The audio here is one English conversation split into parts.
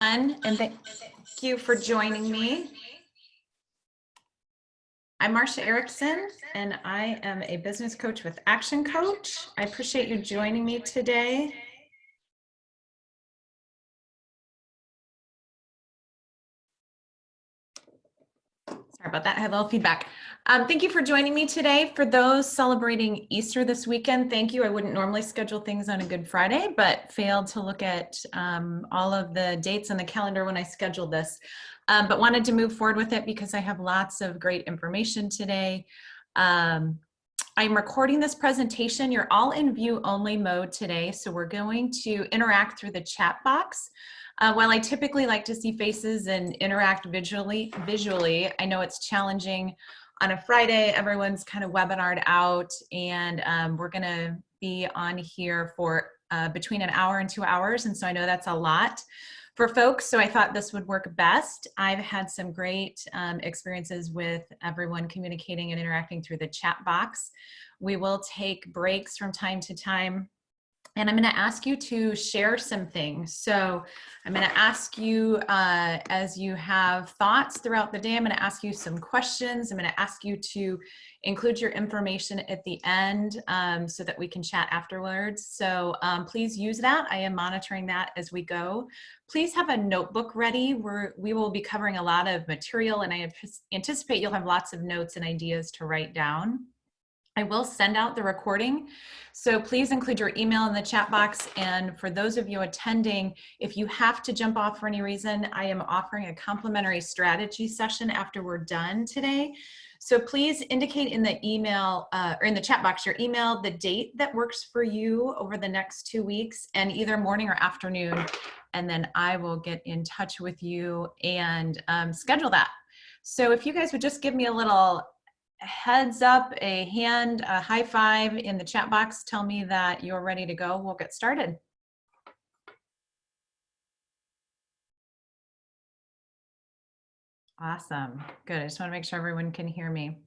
And thank you for joining me. I'm Marcia Erickson, and I am a business coach with Action Coach. I appreciate you joining me today. Sorry about that, I had a little feedback. Thank you for joining me today. For those celebrating Easter this weekend, thank you. I wouldn't normally schedule things on a Good Friday, but failed to look at all of the dates on the calendar when I scheduled this. But wanted to move forward with it because I have lots of great information today. I'm recording this presentation. You're all in view only mode today, so we're going to interact through the chat box. While I typically like to see faces and interact visually, I know it's challenging on a Friday. Everyone's kind of webinared out, and we're going to be on here for between an hour and 2 hours, and so I know that's a lot for folks, so I thought this would work best. I've had some great experiences with everyone communicating and interacting through the chat box. We will take breaks from time to time, and I'm going to ask you to share some things. So I'm going to ask you, as you have thoughts throughout the day, I'm going to ask you some questions. I'm going to ask you to include your information at the end so that we can chat afterwards. So please use that. I am monitoring that as we go. Please have a notebook ready. We will be covering a lot of material, and I anticipate you'll have lots of notes and ideas to write down. I will send out the recording, so please include your email in the chat box. And for those of you attending, if you have to jump off for any reason, I am offering a complimentary strategy session after we're done today. So please indicate in the email or in the chat box your email, the date that works for you over the next 2 weeks, and either morning or afternoon, and then I will get in touch with you and schedule that. So if you guys would just give me a little heads up, a hand, a high five in the chat box, tell me that you're ready to go. We'll get started. Awesome, good. I just want to make sure everyone can hear me.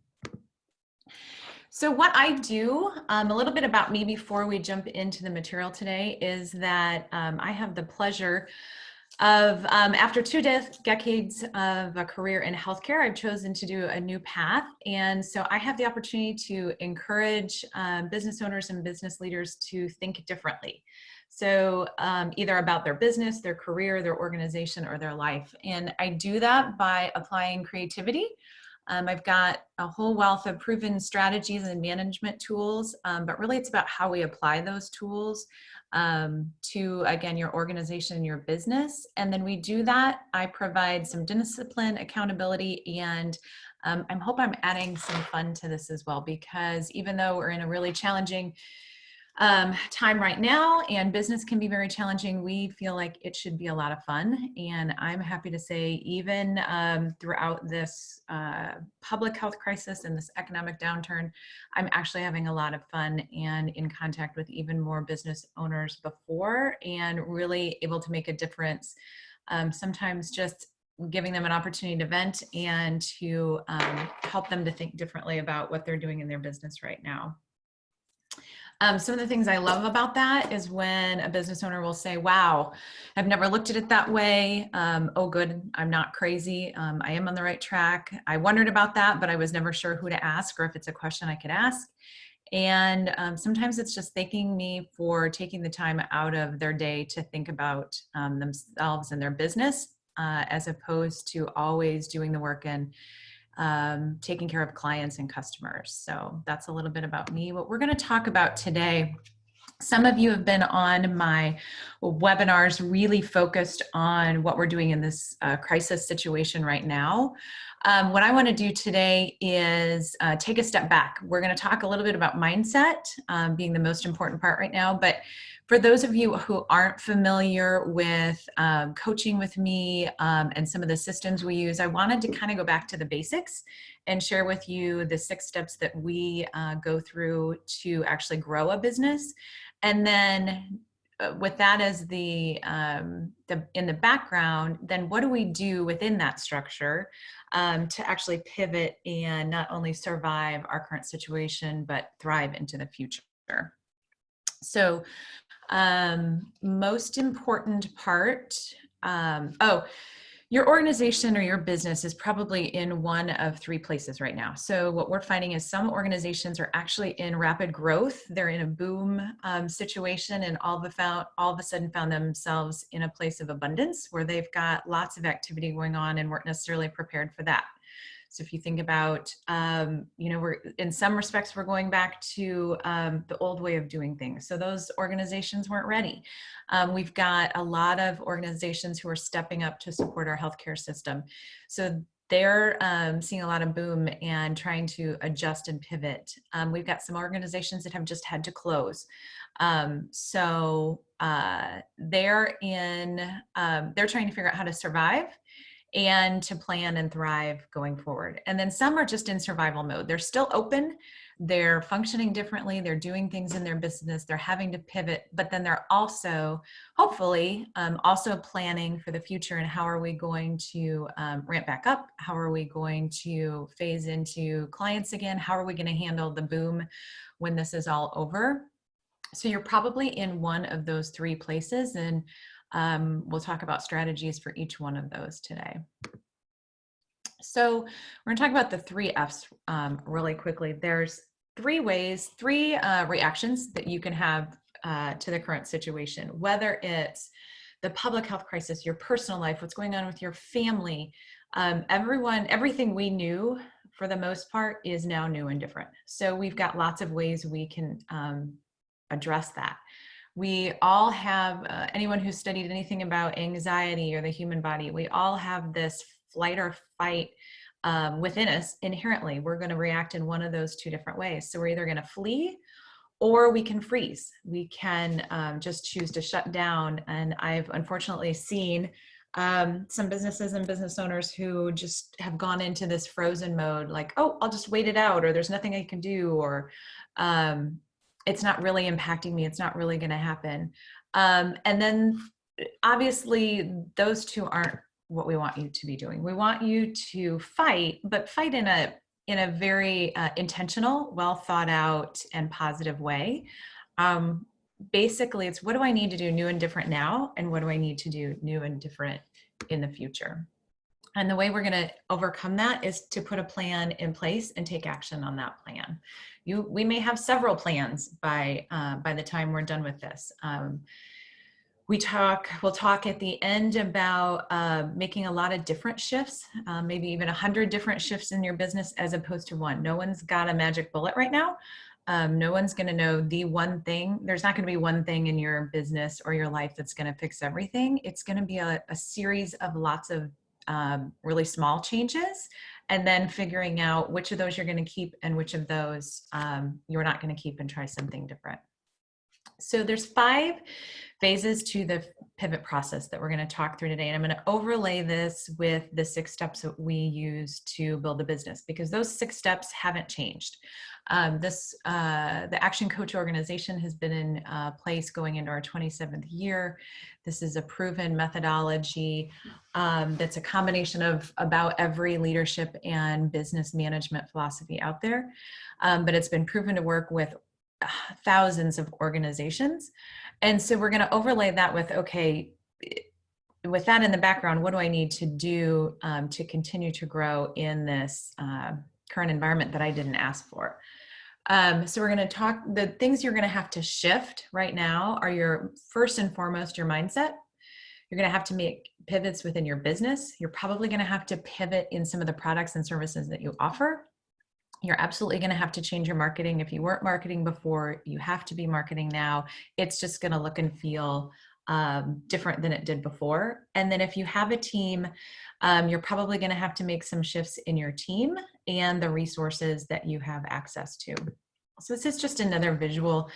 So what I do, a little bit about me before we jump into the material today, is that I have the pleasure of, after 2 decades of a career in healthcare, I've chosen to do a new path. And so I have the opportunity to encourage business owners and business leaders to think differently. So either about their business, their career, their organization, or their life. And I do that by applying creativity. I've got a whole wealth of proven strategies and management tools, but really it's about how we apply those tools to, again, your organization and your business. And then we do that. I provide some discipline, accountability, and I hope I'm adding some fun to this as well, because even though we're in a really challenging time right now, and business can be very challenging, we feel like it should be a lot of fun. And I'm happy to say, even throughout this public health crisis and this economic downturn, I'm actually having a lot of fun and in contact with even more business owners before, and really able to make a difference. Sometimes just giving them an opportunity to vent and to help them to think differently about what they're doing in their business right now. Some of the things I love about that is when a business owner will say, wow, I've never looked at it that way. Oh, good, I'm not crazy. I am on the right track. I wondered about that, but I was never sure who to ask or if it's a question I could ask. And sometimes it's just thanking me for taking the time out of their day to think about themselves and their business, as opposed to always doing the work and taking care of clients and customers. So that's a little bit about me. What we're going to talk about today, some of you have been on my webinars really focused on what we're doing in this crisis situation right now. What I want to do today is take a step back. We're going to talk a little bit about mindset being the most important part right now, but for those of you who aren't familiar with coaching with me and some of the systems we use, I wanted to kind of go back to the basics and share with you the 6 steps that we go through to actually grow a business. And then with that as in the background, then what do we do within that structure to actually pivot and not only survive our current situation, but thrive into the future? So most important part Your organization or your business is probably in one of three places right now. So what we're finding is some organizations are actually in rapid growth. They're in a boom situation, and all of a sudden found themselves in a place of abundance where they've got lots of activity going on and weren't necessarily prepared for that. So if you think about, we're in some respects, we're going back to the old way of doing things. So those organizations weren't ready. We've got a lot of organizations who are stepping up to support our healthcare system. So they're seeing a lot of boom and trying to adjust and pivot. We've got some organizations that have just had to close. They're trying to figure out how to survive and to plan and thrive going forward. And then some are just in survival mode. They're still open, they're functioning differently, they're doing things in their business, they're having to pivot, but then they're also, hopefully, also planning for the future and how are we going to ramp back up? How are we going to phase into clients again? How are we going to handle the boom when this is all over? So you're probably in one of those three places, and we'll talk about strategies for each one of those today. So we're going to talk about the three F's really quickly. There's three reactions that you can have to the current situation, whether it's the public health crisis, your personal life, what's going on with your family. Everything we knew for the most part is now new and different. So we've got lots of ways we can address that. We all have, anyone who's studied anything about anxiety or the human body, we all have this flight or fight within us inherently. We're going to react in one of those two different ways. So we're either going to flee or we can freeze. We can just choose to shut down. And I've unfortunately seen some businesses and business owners who just have gone into this frozen mode, like, oh, I'll just wait it out, or there's nothing I can do, or it's not really impacting me. It's not really going to happen. And then obviously those two aren't what we want you to be doing. We want you to fight, but fight in a very intentional, well thought out and positive way. Basically, it's what do I need to do new and different now? And what do I need to do new and different in the future? And the way we're going to overcome that is to put a plan in place and take action on that plan. We may have several plans by the time we're done with this. We'll talk at the end about making a lot of different shifts, maybe even 100 different shifts in your business as opposed to one. No one's got a magic bullet right now. No one's going to know the one thing. There's not going to be one thing in your business or your life that's going to fix everything. It's going to be a series of lots of really small changes, and then figuring out which of those you're going to keep and which of those you're not going to keep and try something different. So there's 5 phases to the pivot process that we're going to talk through today. And I'm going to overlay this with the 6 steps that we use to build a business, because those 6 steps haven't changed. The Action Coach organization has been in place going into our 27th year. This is a proven methodology that's a combination of about every leadership and business management philosophy out there. But it's been proven to work with thousands of organizations. And so we're going to overlay that with, okay, with that in the background, what do I need to do to continue to grow in this current environment that I didn't ask for? So we're going to talk, the things you're going to have to shift right now are first and foremost, your mindset. You're going to have to make pivots within your business. You're probably going to have to pivot in some of the products and services that you offer. You're absolutely going to have to change your marketing. If you weren't marketing before, you have to be marketing now. It's just going to look and feel different than it did before. And then if you have a team, you're probably going to have to make some shifts in your team and the resources that you have access to. So this is just another visual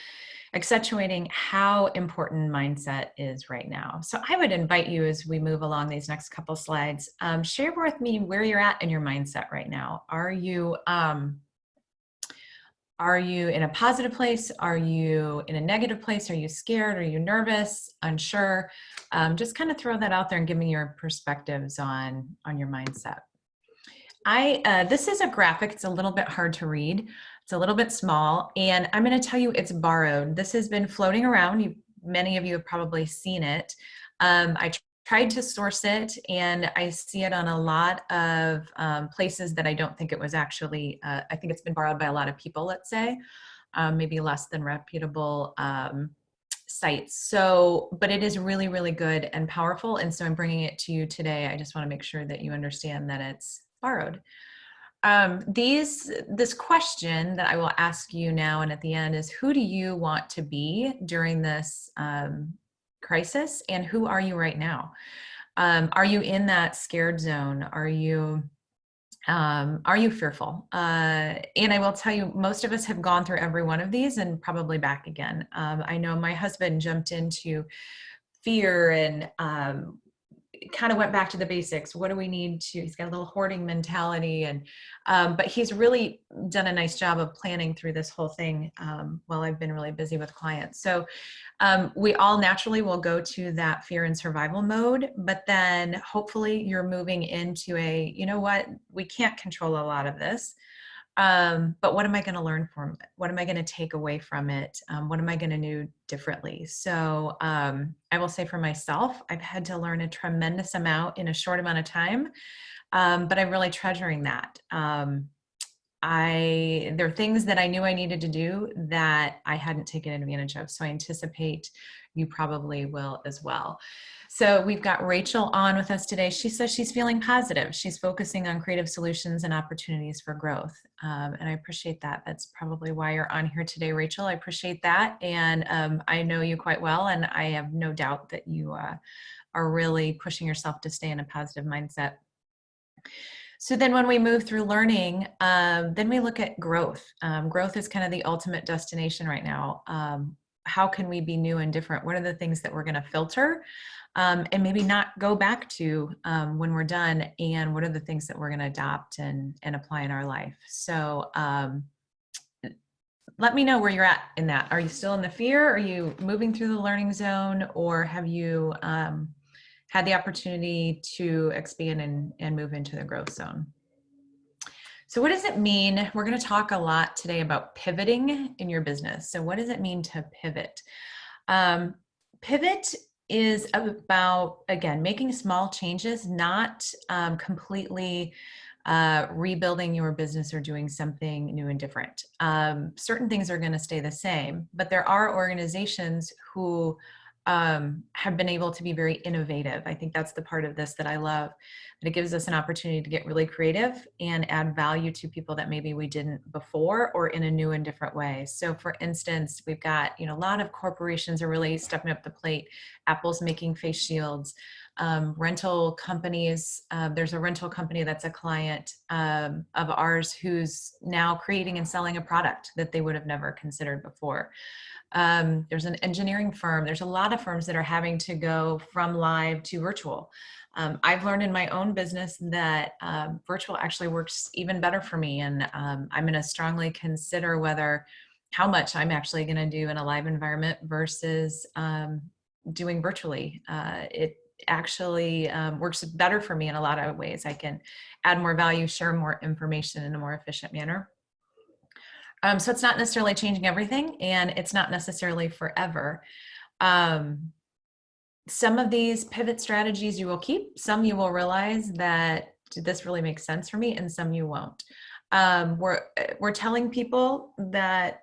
accentuating how important mindset is right now. So I would invite you, as we move along these next couple slides, share with me where you're at in your mindset right now. Are you in a positive place? Are you in a negative place? Are you scared? Are you nervous? Unsure? Just kind of throw that out there and give me your perspectives on your mindset. This is a graphic. It's a little bit hard to read. It's a little bit small, and I'm going to tell you it's borrowed. This has been floating around. Many of you have probably seen it. I tried to source it, and I see it on a lot of places that I don't think it was actually, I think it's been borrowed by a lot of people, let's say, maybe less than reputable sites. So, but it is really, really good and powerful. And so I'm bringing it to you today. I just want to make sure that you understand that it's borrowed. This question that I will ask you now and at the end is, who do you want to be during this crisis, and who are you right now? Are you in that scared zone? Are you fearful? And I will tell you, most of us have gone through every one of these and probably back again. I know my husband jumped into fear and kind of went back to the basics. What do we need to, he's got a little hoarding mentality, and but he's really done a nice job of planning through this whole thing while I've been really busy with clients. So we all naturally will go to that fear and survival mode, but then hopefully you're moving into a, you know what, we can't control a lot of this. But what am I going to learn from it? What am I going to take away from it? What am I going to do differently? So I will say for myself, I've had to learn a tremendous amount in a short amount of time, but I'm really treasuring that. There are things that I knew I needed to do that I hadn't taken advantage of. So I anticipate you probably will as well. So we've got Rachel on with us today. She says she's feeling positive. She's focusing on creative solutions and opportunities for growth. And I appreciate that. That's probably why you're on here today, Rachel. I appreciate that. And I know you quite well, and I have no doubt that you are really pushing yourself to stay in a positive mindset. So then when we move through learning, then we look at growth. Growth is kind of the ultimate destination right now. How can we be new and different? What are the things that we're going to filter and maybe not go back to when we're done? And what are the things that we're going to adopt and apply in our life? So let me know where you're at in that. Are you still in the fear? Are you moving through the learning zone? Or have you had the opportunity to expand and move into the growth zone? So what does it mean? We're going to talk a lot today about pivoting in your business. So what does it mean to pivot? Pivot is about, again, making small changes, not completely rebuilding your business or doing something new and different. Certain things are going to stay the same, but there are organizations who have been able to be very innovative. I think that's the part of this that I love, that it gives us an opportunity to get really creative and add value to people that maybe we didn't before, or in a new and different way. So for instance, we've got, a lot of corporations are really stepping up the plate. Apple's making face shields. Rental companies, there's a rental company that's a client of ours who's now creating and selling a product that they would have never considered before. There's an engineering firm. There's a lot of firms that are having to go from live to virtual. I've learned in my own business that virtual actually works even better for me. And I'm going to strongly consider how much I'm actually going to do in a live environment versus doing virtually. It actually works better for me in a lot of ways. I can add more value, share more information in a more efficient manner. So it's not necessarily changing everything, and it's not necessarily forever. Some of these pivot strategies you will keep, some you will realize that, did this really make sense for me? And some you won't. We're telling people that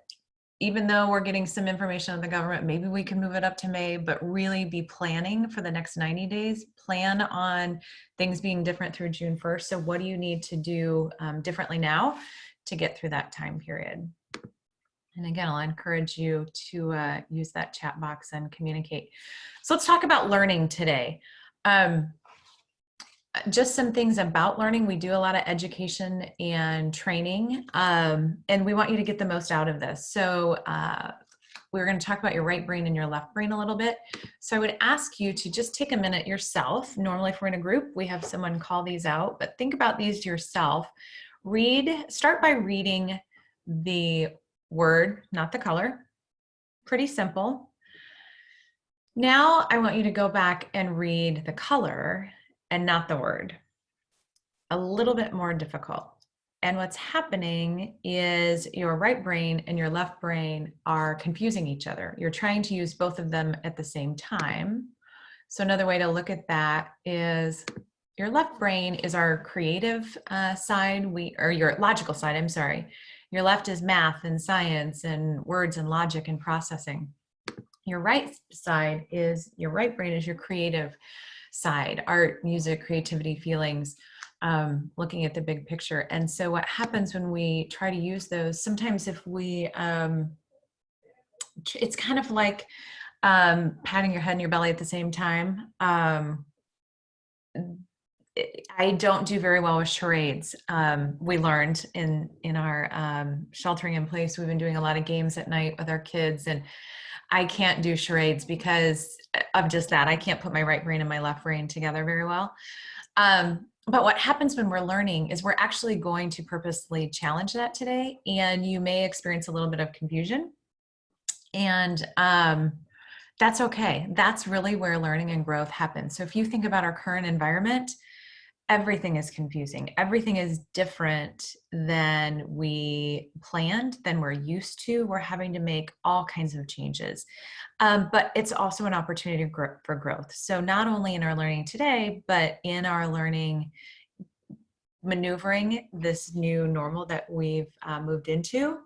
even though we're getting some information on the government, maybe we can move it up to May, but really be planning for the next 90 days, plan on things being different through June 1st. So what do you need to do differently now to get through that time period? And again, I'll encourage you to use that chat box and communicate. So let's talk about learning today. Just some things about learning. We do a lot of education and training, and we want you to get the most out of this. So we're going to talk about your right brain and your left brain a little bit. So I would ask you to just take a minute yourself. Normally if we're in a group, we have someone call these out, but think about these yourself. Start by reading the word, not the color. Pretty simple. Now I want you to go back and read the color and not the word. A little bit more difficult. And what's happening is your right brain and your left brain are confusing each other. You're trying to use both of them at the same time. So another way to look at that is your left brain is our creative side, or your logical side, I'm sorry. Your left is math and science and words and logic and processing. Your right side is, your right brain is your creative side, art, music, creativity, feelings, looking at the big picture. And so what happens when we try to use those, sometimes if we, it's kind of like patting your head and your belly at the same time. I don't do very well with charades. We learned in our sheltering in place, we've been doing a lot of games at night with our kids, and I can't do charades because of just that. I can't put my right brain and my left brain together very well. But what happens when we're learning is we're actually going to purposely challenge that today, and you may experience a little bit of confusion. And that's okay. That's really where learning and growth happens. So if you think about our current environment, everything is confusing. Everything is different than we planned, than we're used to. We're having to make all kinds of changes. But it's also an opportunity for growth. So not only in our learning today, but in our learning, maneuvering this new normal that we've moved into.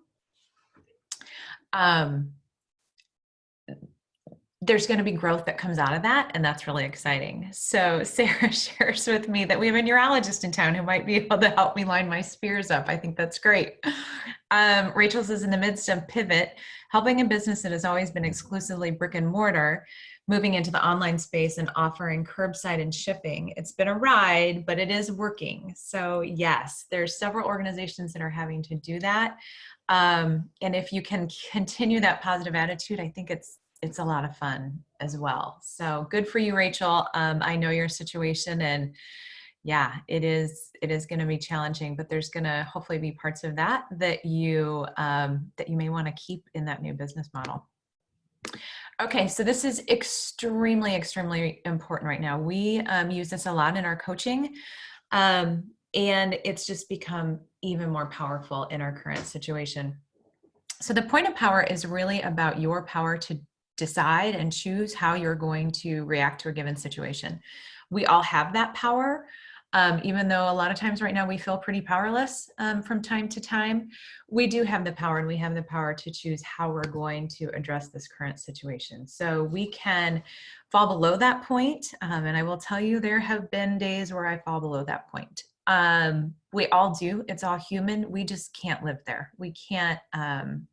There's going to be growth that comes out of that, and that's really exciting. So Sarah shares with me that we have a neurologist in town who might be able to help me line my spears up. I think that's great. Rachel says, in the midst of pivot, helping a business that has always been exclusively brick and mortar, moving into the online space and offering curbside and shipping. It's been a ride, but it is working. So yes, there's several organizations that are having to do that. And if you can continue that positive attitude, I think it's a lot of fun as well. So good for you, Rachel. I know your situation, and yeah, it is going to be challenging, but there's going to hopefully be parts of that you may want to keep in that new business model. Okay, so this is extremely, extremely important right now. We use this a lot in our coaching, and it's just become even more powerful in our current situation. So the point of power is really about your power to decide and choose how you're going to react to a given situation. We all have that power. Even though a lot of times right now we feel pretty powerless from time to time, we do have the power, and we have the power to choose how we're going to address this current situation. So we can fall below that point, and I will tell you there have been days where I fall below that point. We all do. It's all human. We just can't live there. We can't,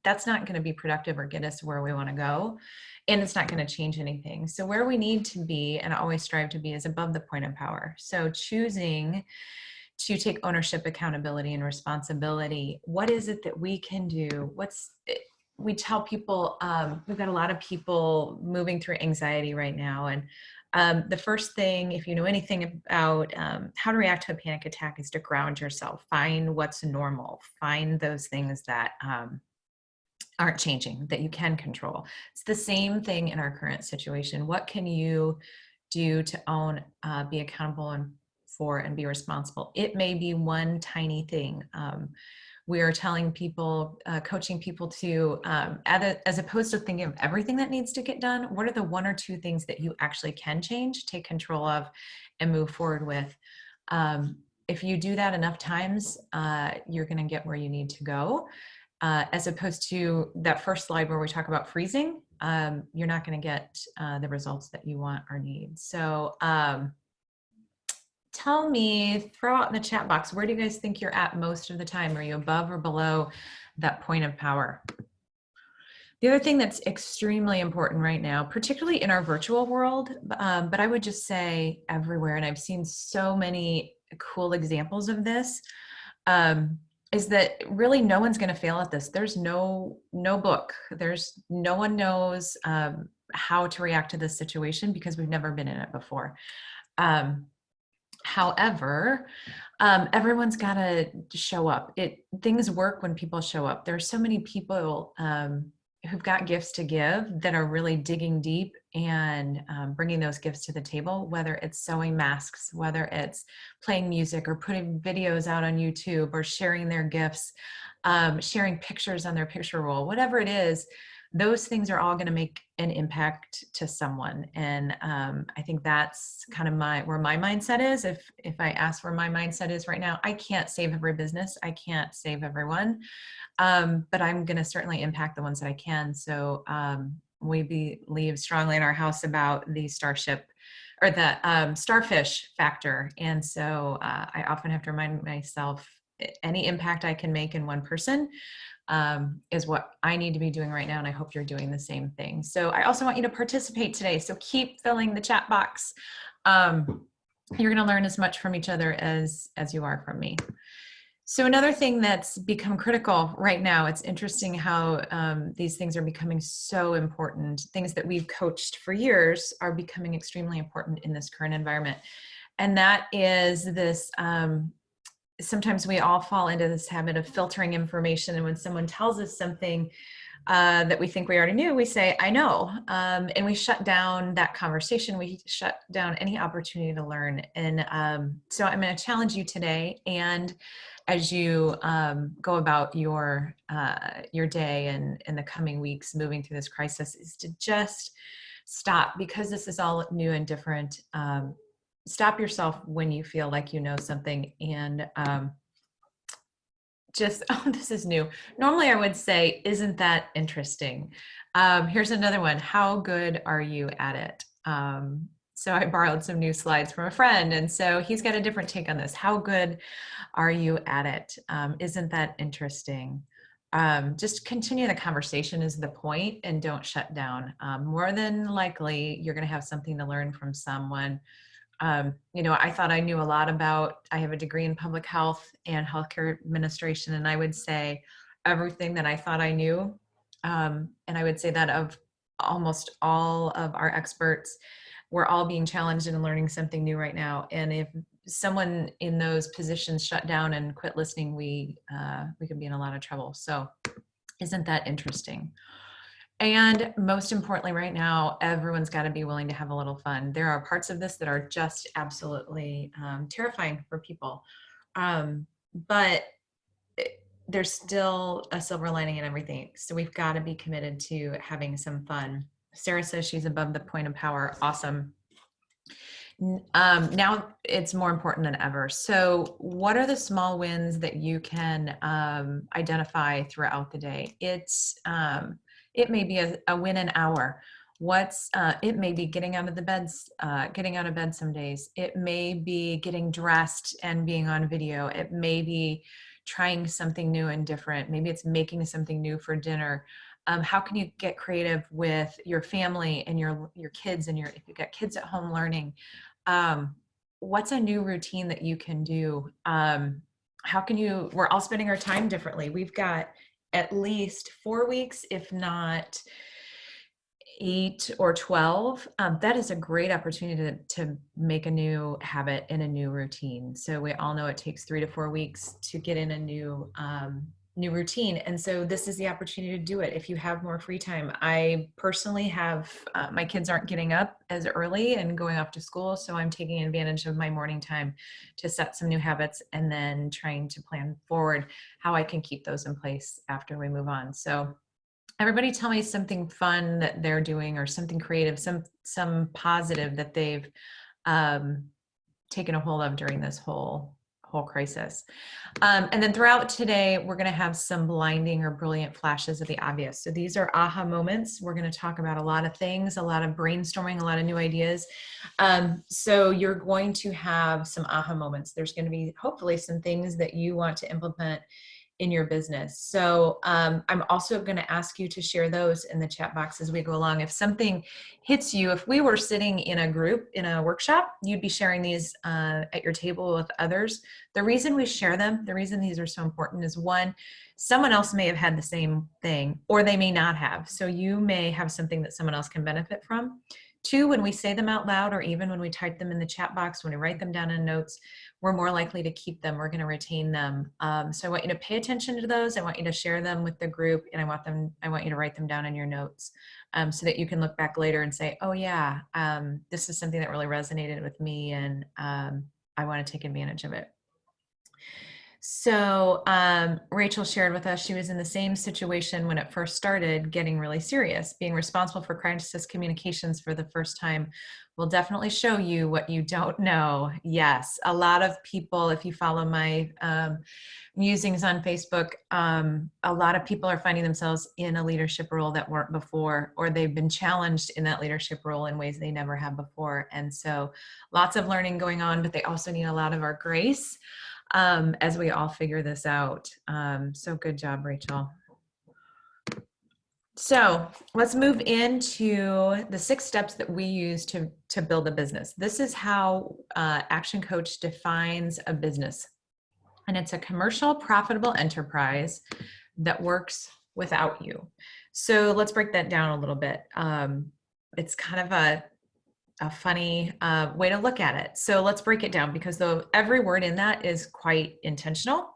that's not going to be productive or get us where we want to go. And it's not going to change anything. So where we need to be and always strive to be is above the point of power. So choosing to take ownership, accountability, and responsibility. What is it that we can do? We tell people, we've got a lot of people moving through anxiety right now. And the first thing, if you know anything about how to react to a panic attack, is to ground yourself. Find what's normal. Find those things that aren't changing, that you can control. It's the same thing in our current situation. What can you do to own, be accountable for, and be responsible? It may be one tiny thing. We are telling people, coaching people to, as opposed to thinking of everything that needs to get done, what are the one or two things that you actually can change, take control of, and move forward with? If you do that enough times, you're going to get where you need to go. As opposed to that first slide where we talk about freezing, you're not going to get the results that you want or need. So tell me, throw out in the chat box, where do you guys think you're at most of the time? Are you above or below that point of power? The other thing that's extremely important right now, particularly in our virtual world, but I would just say everywhere, and I've seen so many cool examples of this, is that really no one's going to fail at this. There's no book. There's no one knows how to react to this situation because we've never been in it before. However, everyone's got to show up. Things work when people show up. There's so many people who've got gifts to give that are really digging deep and bringing those gifts to the table, whether it's sewing masks, whether it's playing music or putting videos out on YouTube or sharing their gifts, sharing pictures on their picture roll, whatever it is. those things are all going to make an impact to someone. And I think that's kind of where my mindset is. If I ask where my mindset is right now, I can't save every business. I can't save everyone. But I'm going to certainly impact the ones that I can. So we believe strongly in our house about the starship or the starfish factor. And so I often have to remind myself, any impact I can make in one person is what I need to be doing right now. And I hope you're doing the same thing. So I also want you to participate today. So keep filling the chat box. You're going to learn as much from each other as you are from me. So another thing that's become critical right now, it's interesting how these things are becoming so important. Things that we've coached for years are becoming extremely important in this current environment. And that is this, sometimes we all fall into this habit of filtering information. And when someone tells us something that we think we already knew, we say, I know. And we shut down that conversation. We shut down any opportunity to learn. And so I'm going to challenge you today. And as you go about your day and in the coming weeks moving through this crisis, is to just stop, because this is all new and different. Stop yourself when you feel like you know something, and just, oh, this is new. Normally I would say, isn't that interesting? Here's another one. How good are you at it? So I borrowed some new slides from a friend, and so he's got a different take on this. How good are you at it? Isn't that interesting? Just continue the conversation is the point, and don't shut down. More than likely, you're going to have something to learn from someone. I thought I knew a lot about, I have a degree in public health and healthcare administration, and I would say everything that I thought I knew. And I would say that of almost all of our experts, we're all being challenged and learning something new right now. And if someone in those positions shut down and quit listening, we could be in a lot of trouble. So isn't that interesting? And most importantly, right now, everyone's got to be willing to have a little fun. There are parts of this that are just absolutely terrifying for people. But there's still a silver lining in everything. So we've got to be committed to having some fun. Sarah says she's above the point of power. Awesome. Now it's more important than ever. So what are the small wins that you can identify throughout the day? It may be a win an hour. It may be getting out of bed some days. It may be getting dressed and being on video. It may be trying something new and different. Maybe it's making something new for dinner. How can you get creative with your family and your kids and if you've got kids at home learning? What's a new routine that you can do? We're all spending our time differently. We've got at least 4 weeks, if not 8 or 12. That is a great opportunity to make a new habit and a new routine. So we all know it takes 3 to 4 weeks to get in a new routine. And so this is the opportunity to do it if you have more free time. I personally have, my kids aren't getting up as early and going off to school. So I'm taking advantage of my morning time to set some new habits and then trying to plan forward how I can keep those in place after we move on. So everybody tell me something fun that they're doing or something creative, some positive that they've taken a hold of during this whole crisis. And then throughout today, we're going to have some blinding or brilliant flashes of the obvious. So these are aha moments. We're going to talk about a lot of things, a lot of brainstorming, a lot of new ideas. So you're going to have some aha moments. There's going to be hopefully some things that you want to implement in your business. So I'm also going to ask you to share those in the chat box as we go along. If something hits you, if we were sitting in a group, in a workshop, you'd be sharing these at your table with others. The reason we share them, the reason these are so important is, one, someone else may have had the same thing, or they may not have. So you may have something that someone else can benefit from. Two, when we say them out loud, or even when we type them in the chat box, when we write them down in notes, we're more likely to keep them. We're going to retain them. So I want you to pay attention to those. I want you to share them with the group, and I want you to write them down in your notes so that you can look back later and say, oh yeah, this is something that really resonated with me, and I want to take advantage of it. So Rachel shared with us she was in the same situation when it first started getting really serious. Being responsible for crisis communications for the first time will definitely show you what you don't know. Yes, a lot of people, if you follow my musings on Facebook, a lot of people are finding themselves in a leadership role that weren't before, or they've been challenged in that leadership role in ways they never have before. And so lots of learning going on, but they also need a lot of our grace as we all figure this out. So good job, Rachel. So let's move into the 6 steps that we use to build a business. This is how Action Coach defines a business. And it's a commercial, profitable enterprise that works without you. So let's break that down a little bit. It's kind of a funny way to look at it. So let's break it down, because every word in that is quite intentional.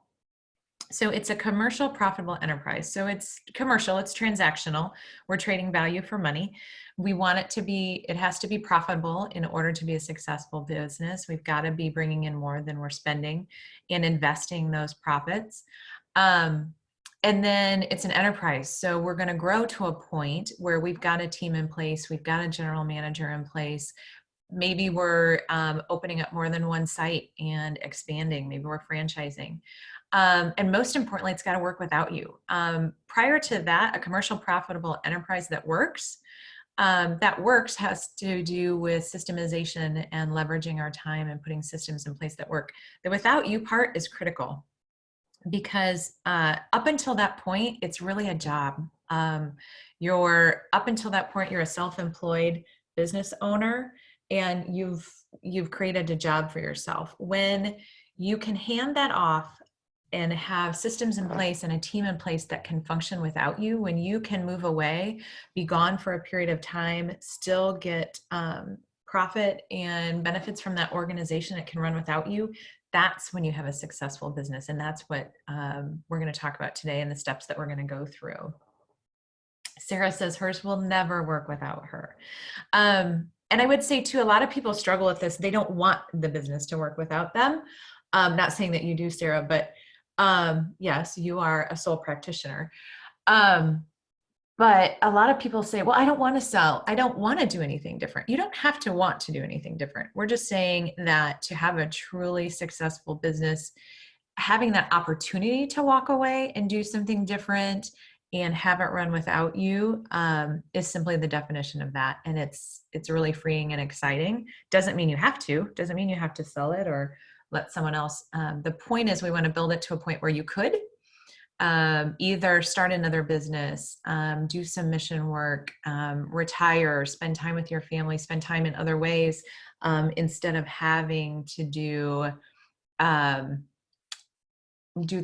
So it's a commercial, profitable enterprise. So it's commercial, it's transactional. We're trading value for money. We want it has to be profitable in order to be a successful business. We've got to be bringing in more than we're spending and investing those profits. And then it's an enterprise. So we're going to grow to a point where we've got a team in place. We've got a general manager in place. Maybe we're opening up more than one site and expanding. Maybe we're franchising. And most importantly, it's got to work without you. Prior to that, a commercial, profitable enterprise that works has to do with systemization and leveraging our time and putting systems in place that work. The without you part is critical, because up until that point, it's really a job. Up until that point, you're a self-employed business owner, and you've created a job for yourself. When you can hand that off and have systems in place and a team in place that can function without you, when you can move away, be gone for a period of time, still get profit and benefits from that organization that can run without you, that's when you have a successful business. And that's what we're going to talk about today, and the steps that we're going to go through. Sarah says hers will never work without her. And I would say too, a lot of people struggle with this. They don't want the business to work without them. Not saying that you do, Sarah, but yes, you are a sole practitioner. But a lot of people say, well, I don't want to sell. I don't want to do anything different. You don't have to want to do anything different. We're just saying that to have a truly successful business, having that opportunity to walk away and do something different and have it run without you is simply the definition of that. And it's really freeing and exciting. Doesn't mean you have to. Doesn't mean you have to sell it or let someone else. The point is we want to build it to a point where you could either start another business, do some mission work, retire, spend time with your family, spend time in other ways, instead of having to do the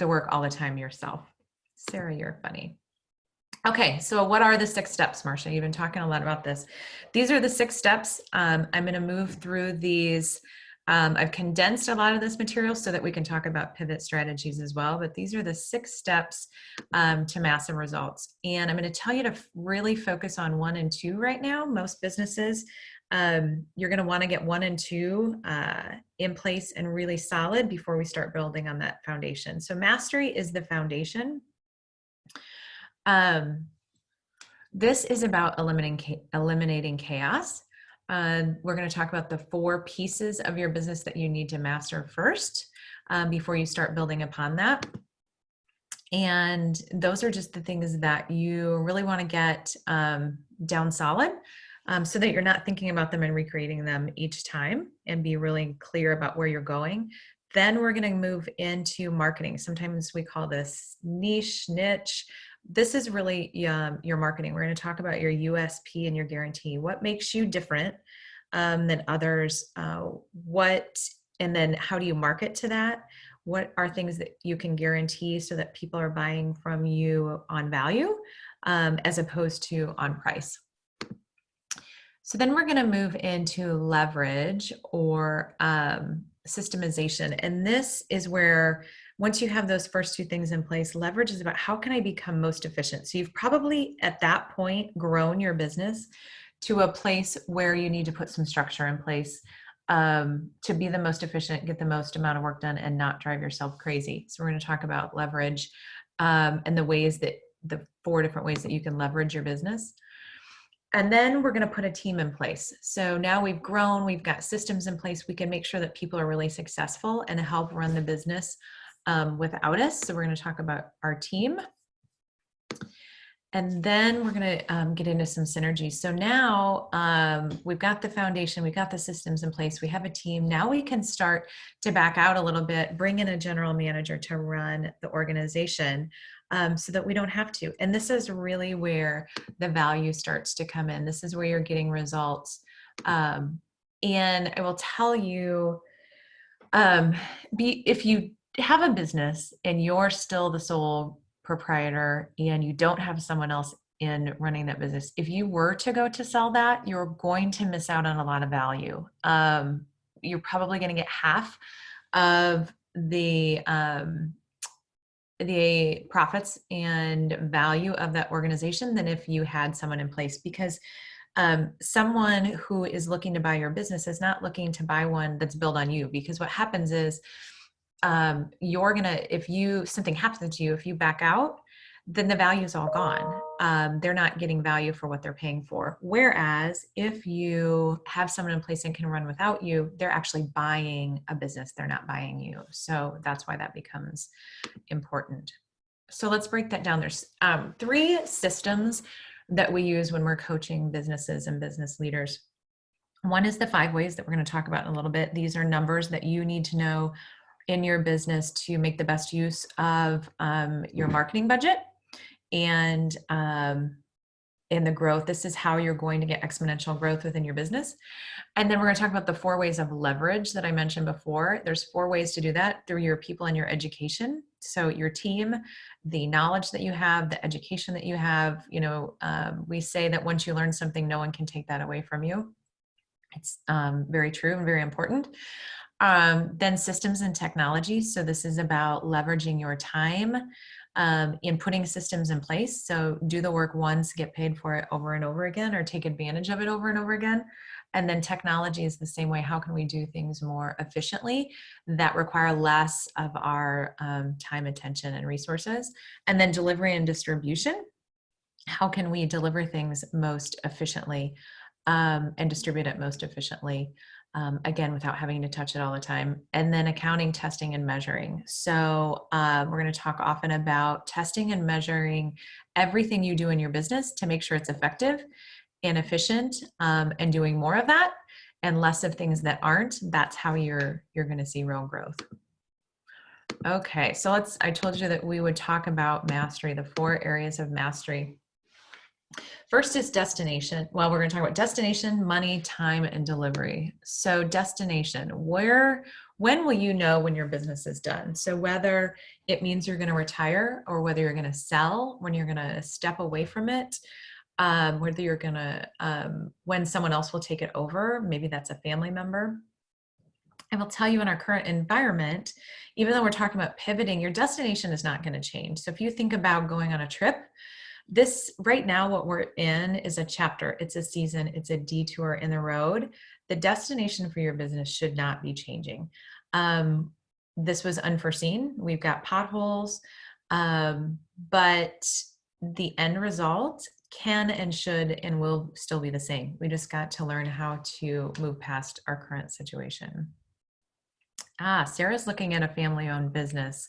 work all the time yourself. Sarah, you're funny. Okay, so what are the 6 steps, Marsha? You've been talking a lot about this. These are the 6 steps. I'm going to move through these. I've condensed a lot of this material so that we can talk about pivot strategies as well, but these are the 6 steps to massive results. And I'm going to tell you to really focus on 1 and 2 right now. Most businesses, you're going to want to get 1 and 2 in place and really solid before we start building on that foundation. So mastery is the foundation. This is about eliminating chaos. We're going to talk about the 4 pieces of your business that you need to master first before you start building upon that. And those are just the things that you really want to get down solid so that you're not thinking about them and recreating them each time, and be really clear about where you're going. Then we're going to move into marketing. Sometimes we call this niche. This is really your marketing. We're going to talk about your USP and your guarantee. What makes you different than others? And then how do you market to that? What are things that you can guarantee so that people are buying from you on value as opposed to on price? So then we're going to move into leverage or systemization. And this is where, once you have those first 2 things in place, leverage is about how can I become most efficient? So you've probably at that point grown your business to a place where you need to put some structure in place. to be the most efficient, get the most amount of work done, and not drive yourself crazy. So we're going to talk about leverage and the 4 different ways that you can leverage your business. And then we're going to put a team in place. So now we've grown, we've got systems in place. We can make sure that people are really successful and help run the business without us. So we're going to talk about our team. And then we're going to get into some synergies. So now we've got the foundation, we've got the systems in place, we have a team. Now we can start to back out a little bit, bring in a general manager to run the organization so that we don't have to. And this is really where the value starts to come in. This is where you're getting results. And I will tell you, if you have a business and you're still the sole proprietor and you don't have someone else in running that business, if you were to go to sell that, you're going to miss out on a lot of value. You're probably going to get half of the profits and value of that organization than if you had someone in place, because someone who is looking to buy your business is not looking to buy one that's built on you. Because what happens is if something happens to you, if you back out, then the value is all gone. They're not getting value for what they're paying for. Whereas if you have someone in place and can run without you, they're actually buying a business. They're not buying you. So that's why that becomes important. So let's break that down. There's 3 systems that we use when we're coaching businesses and business leaders. One is the 5 ways that we're going to talk about in a little bit. These are numbers that you need to know in your business to make the best use of your marketing budget and the growth. This is how you're going to get exponential growth within your business. And then we're going to talk about the 4 ways of leverage that I mentioned before. There's 4 ways to do that through your people and your education. So your team, the knowledge that you have, the education that you have. We say that once you learn something, no one can take that away from you. It's very true and very important. Then systems and technology. So this is about leveraging your time in putting systems in place. So do the work once, get paid for it over and over again, or take advantage of it over and over again. And then technology is the same way. How can we do things more efficiently that require less of our time, attention, and resources? And then delivery and distribution. How can we deliver things most efficiently and distribute it most efficiently? Again, without having to touch it all the time. And then accounting, testing, and measuring. So we're going to talk often about testing and measuring everything you do in your business to make sure it's effective and efficient, and doing more of that and less of things that aren't. That's how you're going to see real growth. Okay, so I told you that we would talk about mastery, the 4 areas of mastery. First is destination. Well, we're going to talk about destination, money, time, and delivery. So destination, when will you know when your business is done? So whether it means you're going to retire or whether you're going to sell, when you're going to step away from it, whether you're going to, when someone else will take it over, maybe that's a family member. I will tell you, in our current environment, even though we're talking about pivoting, your destination is not going to change. So if you think about going on a trip, this right now, what we're in is a chapter. It's a season. It's a detour in the road. The destination for your business should not be changing. This was unforeseen. We've got potholes, but the end result can and should and will still be the same. We just got to learn how to move past our current situation. Sarah's looking at a family-owned business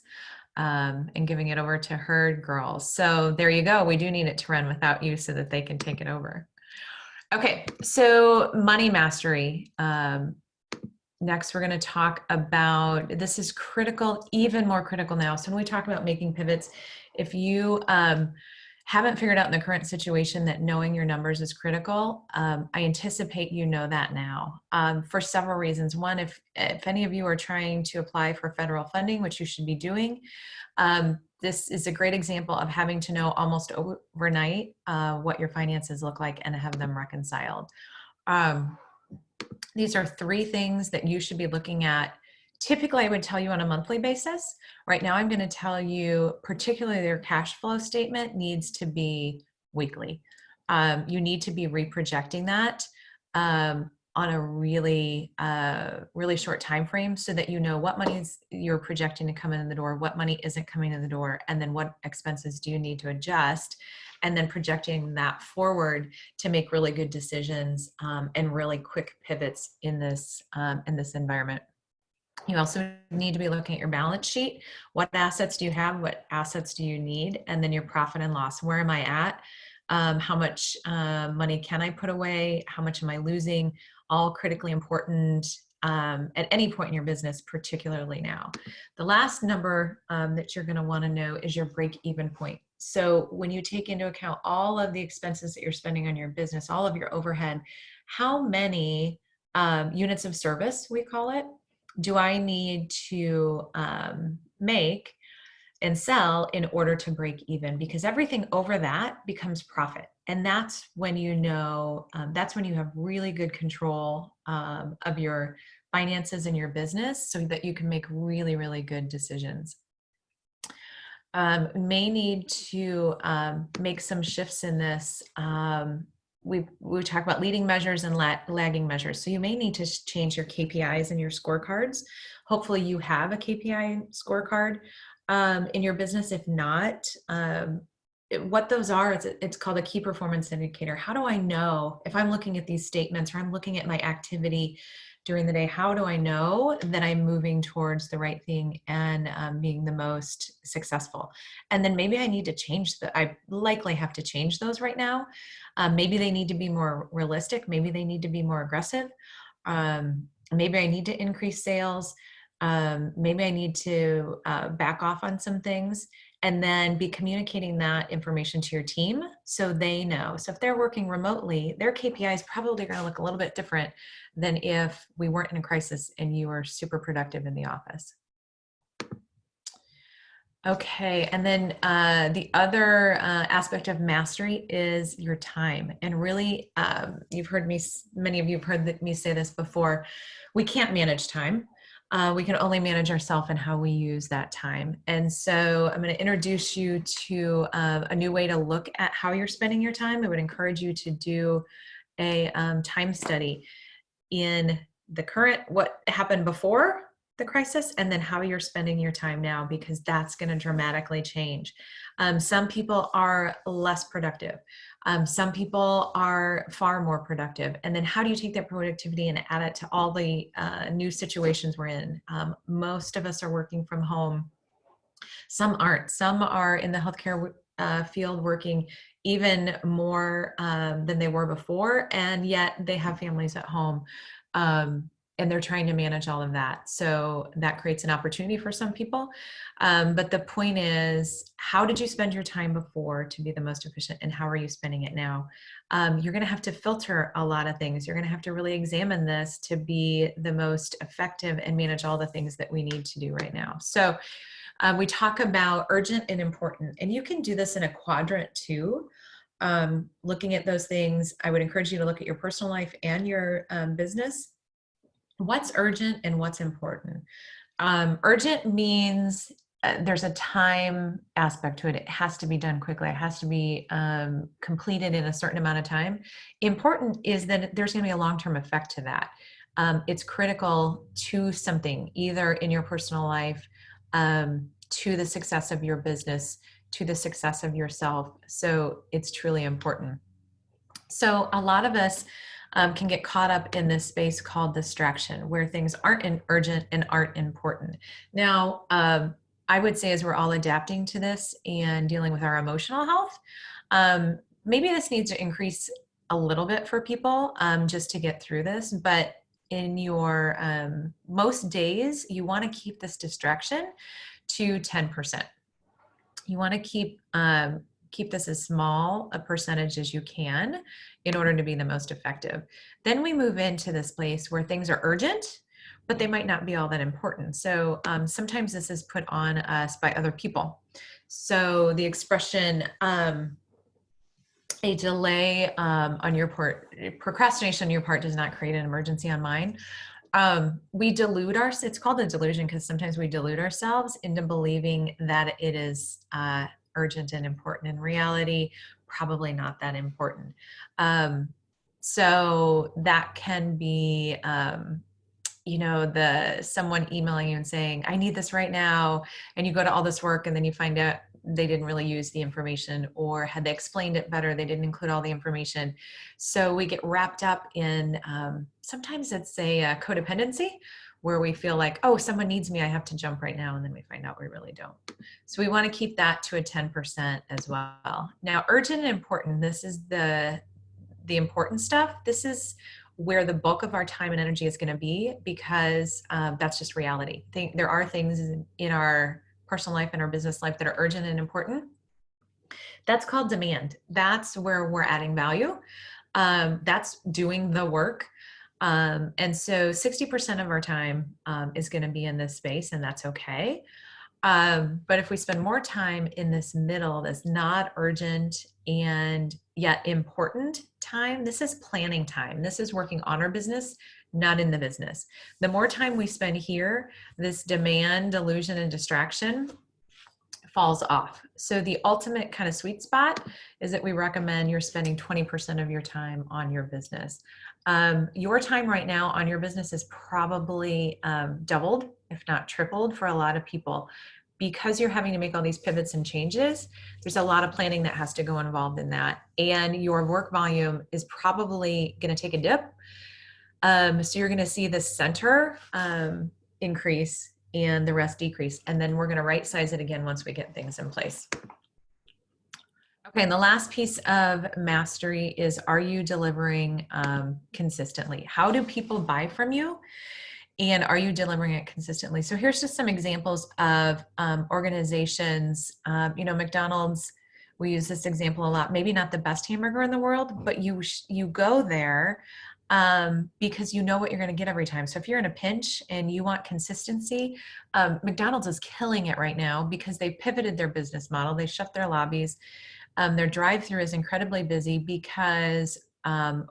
and giving it over to her girls. So there you go. We do need it to run without you so that they can take it over. Okay, so money mastery. Next, we're going to talk about, this is critical, even more critical now. So when we talk about making pivots, if you haven't figured out in the current situation that knowing your numbers is critical, I anticipate you know that now for several reasons. One, if any of you are trying to apply for federal funding, which you should be doing, this is a great example of having to know almost overnight what your finances look like and have them reconciled. These are 3 things that you should be looking at. Typically, I would tell you on a monthly basis. Right now, I'm going to tell you, particularly your cash flow statement needs to be weekly. You need to be reprojecting that on a really, really short time frame so that you know what money's you're projecting to come in the door, what money isn't coming in the door, and then what expenses do you need to adjust, and then projecting that forward to make really good decisions and really quick pivots in this environment. You also need to be looking at your balance sheet. What assets do you have? What assets do you need? And then your profit and loss. Where am I at? How much money can I put away? How much am I losing? All critically important at any point in your business, particularly now. The last number that you're going to want to know is your break-even point. So when you take into account all of the expenses that you're spending on your business, all of your overhead, how many units of service, we call it, do I need to make and sell in order to break even? Because everything over that becomes profit. And that's when you know, that's when you have really good control of your finances and your business so that you can make really, really good decisions. May need to make some shifts in this. We talk about leading measures and lagging measures. So you may need to change your KPIs and your scorecards. Hopefully you have a KPI scorecard in your business. If not, what those are, it's called a key performance indicator. How do I know if I'm looking at these statements or I'm looking at my activity during the day, how do I know that I'm moving towards the right thing and being the most successful? And then maybe I need to change I likely have to change those right now. Maybe they need to be more realistic. Maybe they need to be more aggressive. Maybe I need to increase sales. Maybe I need to back off on some things, and then be communicating that information to your team so they know. So if they're working remotely, their KPI is probably going to look a little bit different than if we weren't in a crisis and you were super productive in the office. Okay, and then the other aspect of mastery is your time. And really, you've heard me, many of you have heard me say this before, we can't manage time. We can only manage ourselves and how we use that time. And so I'm going to introduce you to a new way to look at how you're spending your time. I would encourage you to do a time study in the current, what happened before the crisis, and then how you're spending your time now, because that's going to dramatically change. Some people are less productive. Some people are far more productive. And then how do you take that productivity and add it to all the new situations we're in? Most of us are working from home. Some aren't. Some are in the healthcare field working even more than they were before, and yet they have families at home. And they're trying to manage all of that. So that creates an opportunity for some people. But the point is, how did you spend your time before to be the most efficient, and how are you spending it now? You're gonna have to filter a lot of things. You're gonna have to really examine this to be the most effective and manage all the things that we need to do right now. So we talk about urgent and important, and you can do this in a quadrant too. Looking at those things, I would encourage you to look at your personal life and your business. What's urgent and what's important? Urgent means there's a time aspect to it. It has to be done quickly. It has to be completed in a certain amount of time. Important is that there's going to be a long-term effect to that. It's critical to something, either in your personal life, to the success of your business, to the success of yourself. So it's truly important. So a lot of us can get caught up in this space called distraction, where things aren't urgent and aren't important. Now, I would say, as we're all adapting to this and dealing with our emotional health, maybe this needs to increase a little bit for people just to get through this. But in your most days, you want to keep this distraction to 10%. You want to keep this as small a percentage as you can in order to be the most effective. Then we move into this place where things are urgent, but they might not be all that important. So sometimes this is put on us by other people. So the expression, a delay on your part, procrastination on your part does not create an emergency on mine. We delude it's called a delusion because sometimes we delude ourselves into believing that it is urgent and important. In reality, probably not that important. So that can be, you know, someone emailing you and saying, I need this right now. And you go to all this work and then you find out they didn't really use the information, or had they explained it better, they didn't include all the information. So we get wrapped up in, sometimes it's a codependency where we feel like, oh, someone needs me, I have to jump right now. And then we find out we really don't. So we want to keep that to a 10% as well. Now, urgent and important, this is the important stuff. This is where the bulk of our time and energy is going to be, because that's just reality. There are things in our personal life and our business life that are urgent and important. That's called demand. That's where we're adding value. That's doing the work. And so 60% of our time is going to be in this space, and that's okay. But if we spend more time in this middle, this not urgent and yet important time, this is planning time. This is working on our business, not in the business. The more time we spend here, this demand, delusion, and distraction falls off. So the ultimate kind of sweet spot is that we recommend you're spending 20% of your time on your business. Your time right now on your business is probably doubled, if not tripled, for a lot of people. Because you're having to make all these pivots and changes, there's a lot of planning that has to go involved in that. And your work volume is probably going to take a dip. So you're going to see the center increase and the rest decrease. And then we're going to right size it again once we get things in place. Okay, and the last piece of mastery is, are you delivering consistently? How do people buy from you? And are you delivering it consistently? So here's just some examples of organizations. You know, McDonald's, we use this example a lot. Maybe not the best hamburger in the world, but you go there because you know what you're going to get every time. So if you're in a pinch and you want consistency, McDonald's is killing it right now because they pivoted their business model. They shut their lobbies. Their drive-through is incredibly busy because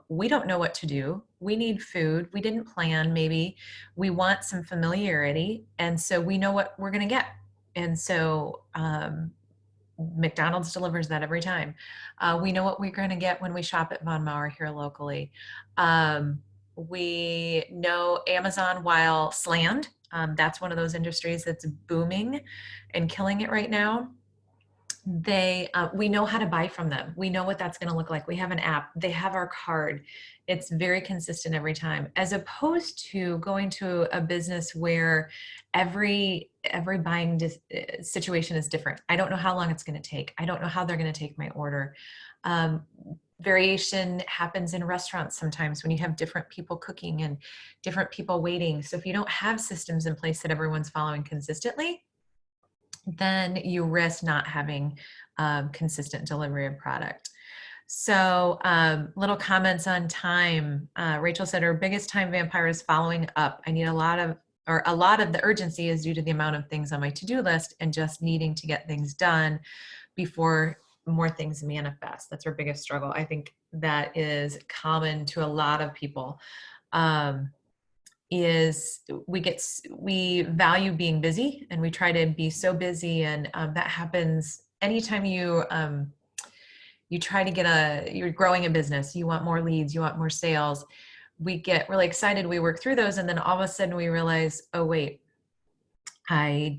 we don't know what to do. We need food. We didn't plan, maybe. We want some familiarity. And so we know what we're going to get. And so McDonald's delivers that every time. We know what we're going to get when we shop at Von Maur here locally. We know Amazon, while slammed, that's one of those industries that's booming and killing it right now. We know how to buy from them. We know what that's going to look like. We have an app. They have our card. It's very consistent every time, as opposed to going to a business where every buying situation is different. I don't know how long it's going to take. I don't know how they're going to take my order. Variation happens in restaurants sometimes when you have different people cooking and different people waiting. So if you don't have systems in place that everyone's following consistently, then you risk not having consistent delivery of product. So little comments on time. Rachel said her biggest time vampire is following up. I need a lot of the urgency is due to the amount of things on my to-do list and just needing to get things done before more things manifest. That's our biggest struggle. I think that is common to a lot of people. Is we value being busy, and we try to be so busy, and that happens anytime you try to you're growing a business, you want more leads, you want more sales. We get really excited, we work through those, and then all of a sudden we realize, oh wait, I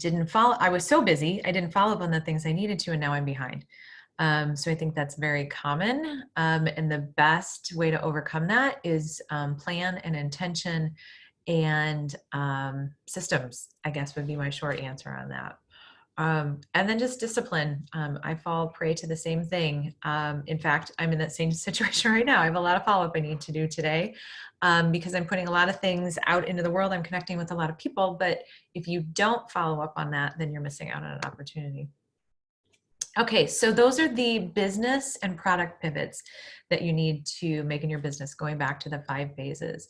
was so busy, I didn't follow up on the things I needed to, and now I'm behind. So I think that's very common. And the best way to overcome that is plan and intention and systems, I guess, would be my short answer on that. And then just discipline. I fall prey to the same thing. In fact, I'm in that same situation right now. I have a lot of follow-up I need to do today because I'm putting a lot of things out into the world. I'm connecting with a lot of people, but if you don't follow up on that, then you're missing out on an opportunity. Okay, so those are the business and product pivots that you need to make in your business, going back to the 5 phases.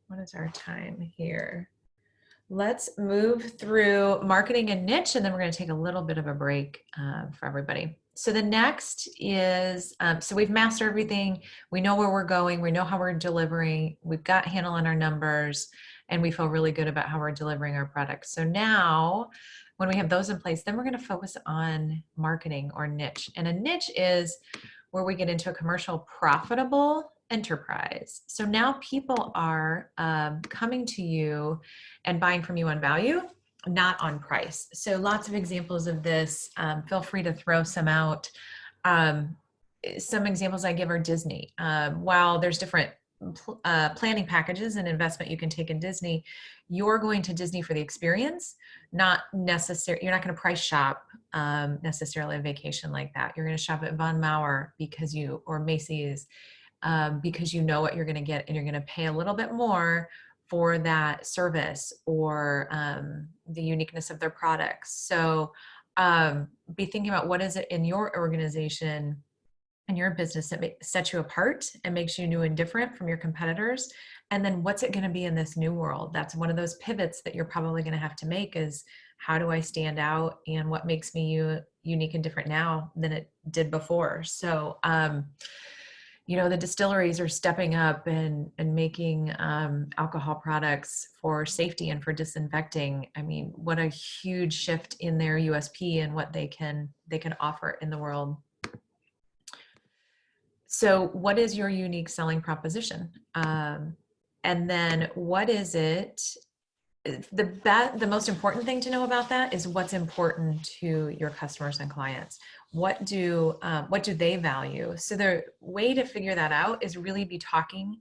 What is our time here? Let's move through marketing and niche, and then we're going to take a little bit of a break for everybody. So the next is, so we've mastered everything. We know where we're going. We know how we're delivering. We've got a handle on our numbers, and we feel really good about how we're delivering our products. So now, when we have those in place, then we're going to focus on marketing or niche. And a niche is where we get into a commercial profitable enterprise. So now people are coming to you and buying from you on value, not on price. So lots of examples of this. Feel free to throw some out. Some examples I give are Disney. While there's different planning packages and investment you can take in Disney, you're going to Disney for the experience, not necessarily, you're not going to price shop necessarily a vacation like that. You're going to shop at Von Maur because or Macy's, because you know what you're going to get, and you're going to pay a little bit more for that service or the uniqueness of their products. So be thinking about what is it in your organization and your business that sets you apart and makes you new and different from your competitors. And then what's it going to be in this new world? That's one of those pivots that you're probably going to have to make, is how do I stand out and what makes me unique and different now than it did before? So, the distilleries are stepping up and making alcohol products for safety and for disinfecting. I mean, what a huge shift in their USP and what they can offer in the world. So what is your unique selling proposition? And then what is it? The most important thing to know about that is what's important to your customers and clients. What do they value? So the way to figure that out is really be talking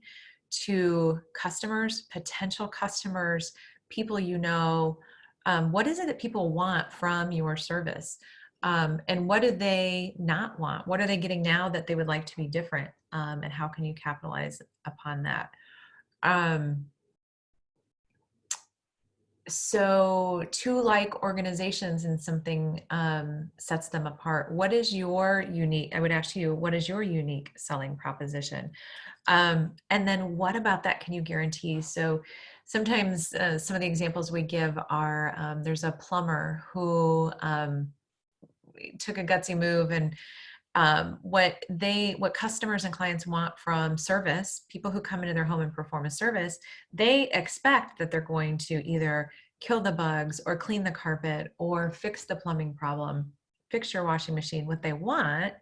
to customers, potential customers, people you know. What is it that people want from your service? And what do they not want? What are they getting now that they would like to be different? And how can you capitalize upon that? So two like organizations and something sets them apart. What is your unique, I would ask you, what is your unique selling proposition? And then what about that can you guarantee? So sometimes some of the examples we give are, there's a plumber who took a gutsy move, and what customers and clients want from service, people who come into their home and perform a service, they expect that they're going to either kill the bugs or clean the carpet or fix the plumbing problem, fix your washing machine. What they want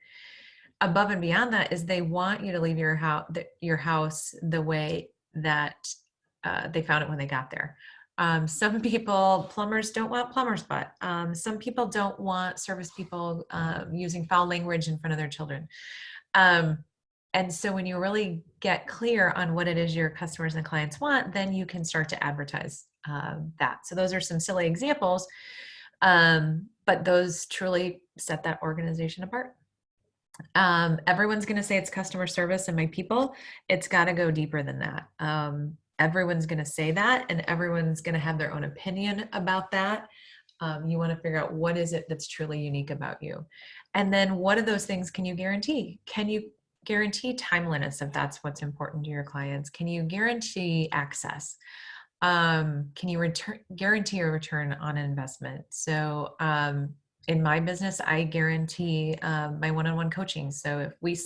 above and beyond that is they want you to leave your house the way that they found it when they got there. Some people, plumbers don't want plumber's butt. Some people don't want service people using foul language in front of their children. And so when you really get clear on what it is your customers and clients want, then you can start to advertise that. So those are some silly examples, but those truly set that organization apart. Everyone's going to say it's customer service and my people. It's got to go deeper than that. Everyone's going to say that, and everyone's going to have their own opinion about that. You want to figure out what is it that's truly unique about you. And then what of those things can you guarantee? Can you guarantee timeliness if that's what's important to your clients? Can you guarantee access? Can you guarantee a return on investment? So in my business, I guarantee my one-on-one coaching. So if we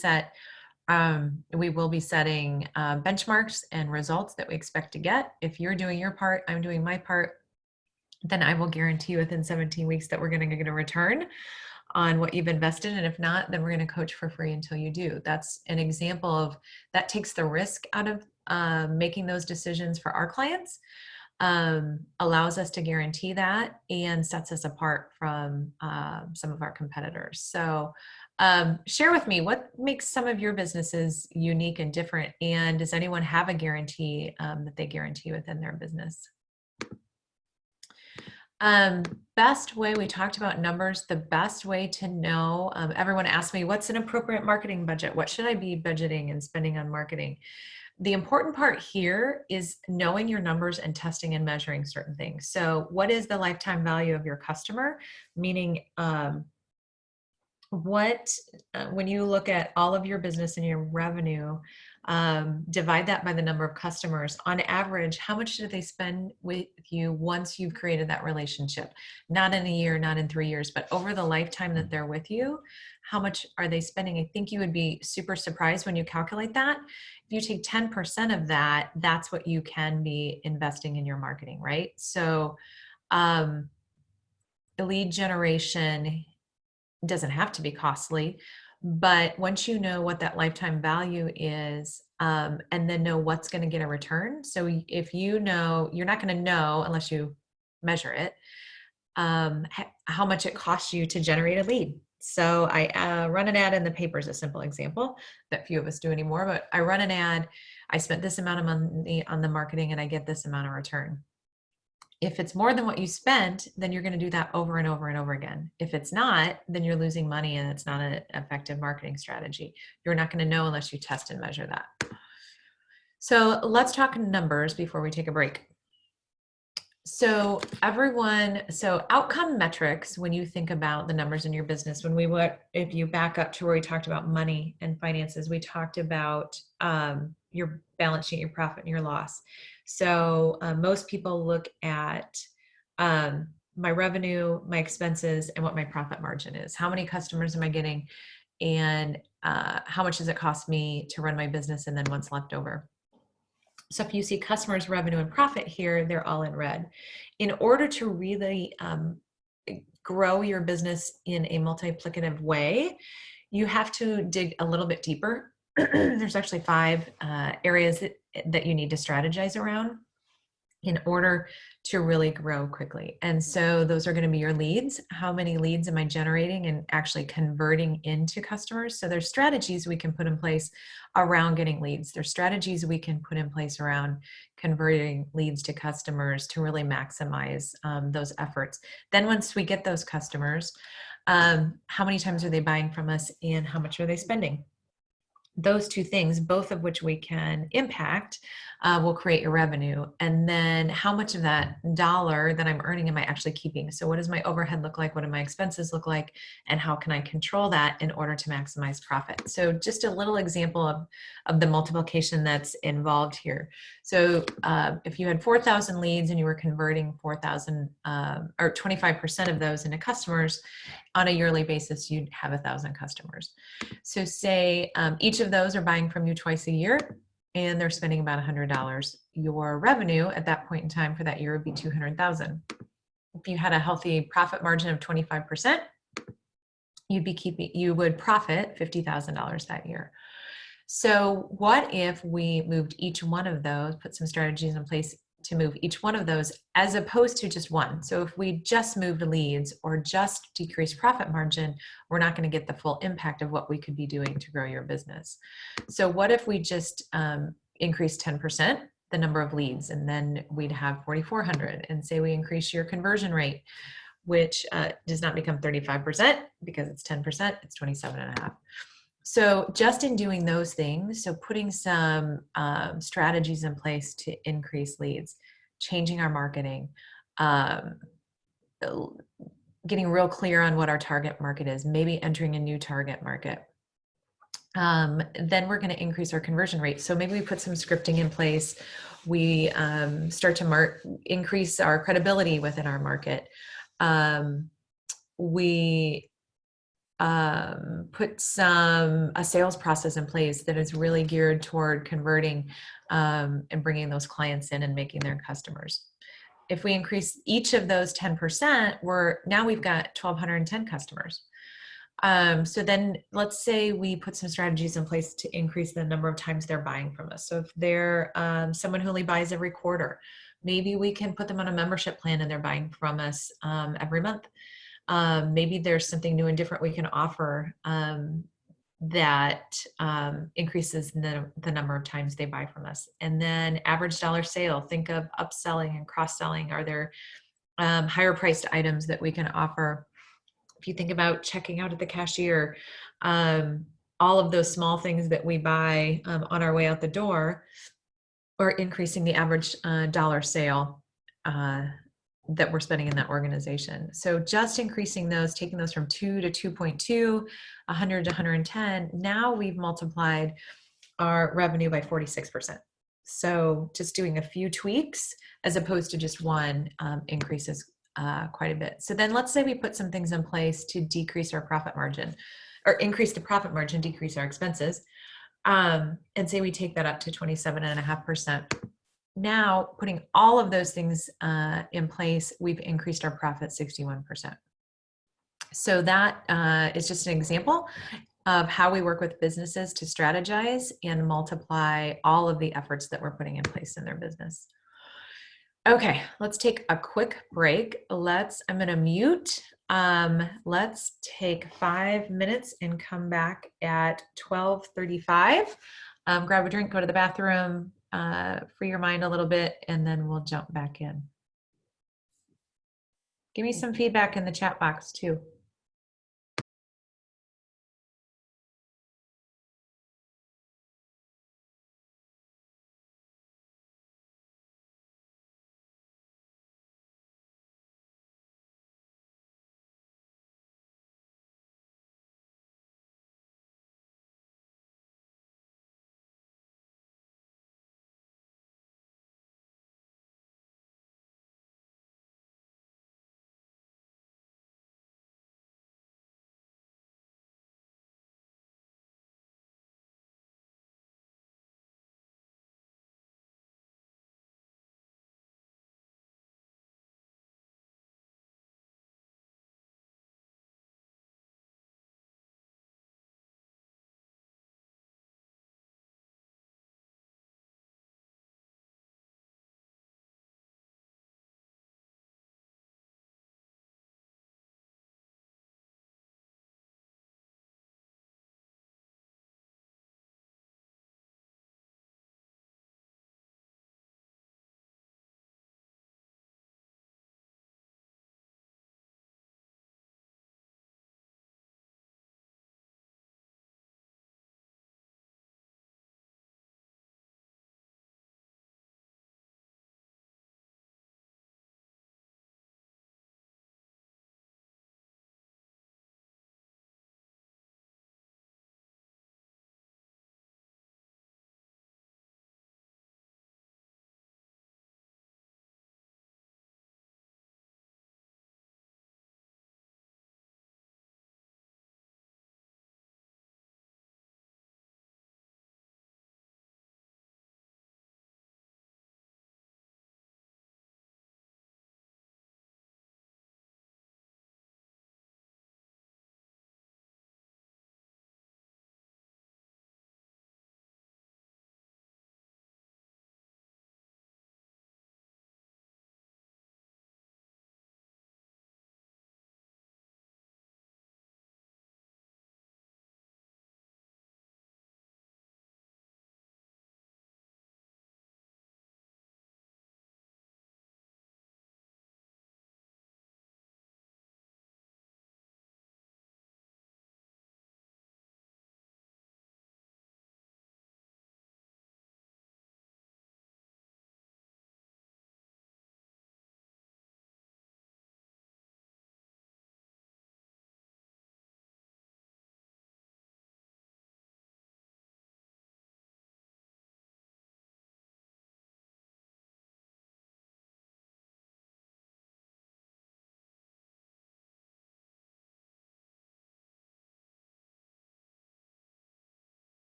we will be setting benchmarks and results that we expect to get. If you're doing your part, I'm doing my part, then I will guarantee within 17 weeks that we're going to get a return on what you've invested. And if not, then we're going to coach for free until you do. That's an example of that takes the risk out of making those decisions for our clients, allows us to guarantee that, and sets us apart from some of our competitors. So share with me what makes some of your businesses unique and different, and does anyone have a guarantee that they guarantee within their business? Best way, we talked about numbers. The best way to know, everyone asked me, what's an appropriate marketing budget? What should I be budgeting and spending on marketing? The important part here is knowing your numbers and testing and measuring certain things. So what is the lifetime value of your customer? Meaning, when you look at all of your business and your revenue, divide that by the number of customers. On average, how much do they spend with you once you've created that relationship? Not in a year, not in 3 years, but over the lifetime that they're with you, how much are they spending? I think you would be super surprised when you calculate that. If you take 10% of that, that's what you can be investing in your marketing, right? So the lead generation doesn't have to be costly, But once you know what that lifetime value is, and then know what's going to get a return. So if you know, you're not going to know unless you measure it, how much it costs you to generate a lead. So I run an ad in the paper is a simple example that few of us do anymore, but I run an ad, I spent this amount of money on the marketing and I get this amount of return. If it's more than what you spent, then you're going to do that over and over and over again. If it's not, then you're losing money and it's not an effective marketing strategy. You're not going to know unless you test and measure that. So let's talk numbers before we take a break. So outcome metrics, when you think about the numbers in your business, if you back up to where we talked about money and finances, we talked about your balance sheet, your profit and your loss. So most people look at my revenue, my expenses, and what my profit margin is. How many customers am I getting? And how much does it cost me to run my business? And then what's left over. So if you see customers, revenue, and profit here, they're all in red. In order to really grow your business in a multiplicative way, you have to dig a little bit deeper. There's actually 5 areas that you need to strategize around in order to really grow quickly. And so those are going to be your leads. How many leads am I generating and actually converting into customers? So there's strategies we can put in place around getting leads. There's strategies we can put in place around converting leads to customers to really maximize those efforts. Then once we get those customers, how many times are they buying from us and how much are they spending? Those 2 things, both of which we can impact, will create your revenue. And then how much of that dollar that I'm earning am I actually keeping? So what does my overhead look like? What do my expenses look like? And how can I control that in order to maximize profit? So just a little example of the multiplication that's involved here. So if you had 4,000 leads and you were converting 4,000 or 25% of those into customers, on a yearly basis, you'd have 1,000 customers. So say each of those are buying from you twice a year and they're spending about $100. Your revenue at that point in time for that year would be $200,000. If you had a healthy profit margin of 25%, you would profit $50,000 that year. So what if we moved each one of those, put some strategies in place to move each one of those as opposed to just one? So if we just moved leads or just decreased profit margin, we're not going to get the full impact of what we could be doing to grow your business. So what if we just increase 10% the number of leads, and then we'd have 4,400, and say we increase your conversion rate, which does not become 35% because it's 10%, it's 27.5. So just in doing those things, so putting some strategies in place to increase leads, changing our marketing, getting real clear on what our target market is, maybe entering a new target market, then we're going to increase our conversion rate. So maybe we put some scripting in place. We start to increase our credibility within our market. We put a sales process in place that is really geared toward converting and bringing those clients in and making their customers. If we increase each of those 10%, now we've got 1,210 customers. So then let's say we put some strategies in place to increase the number of times they're buying from us. So if they're someone who only buys every quarter, maybe we can put them on a membership plan and they're buying from us every month. Maybe there's something new and different we can offer that increases the number of times they buy from us. And then average dollar sale, think of upselling and cross-selling. Are there higher priced items that we can offer? If you think about checking out at the cashier, all of those small things that we buy on our way out the door, or increasing the average dollar sale that we're spending in that organization. So just increasing those, taking those from 2 to 2.2, 100 to 110, now we've multiplied our revenue by 46%. So just doing a few tweaks as opposed to just one increases quite a bit. So then let's say we put some things in place to decrease our profit margin, or increase the profit margin, decrease our expenses, and say we take that up to 27.5%. Now, putting all of those things in place, we've increased our profit 61%. So that is just an example. of how we work with businesses to strategize and multiply all of the efforts that we're putting in place in their business. Okay, let's take a quick break. I'm going to mute. Let's take 5 minutes and come back at 12:35. Grab a drink, go to the bathroom, free your mind a little bit, and then we'll jump back in. Give me some feedback in the chat box too.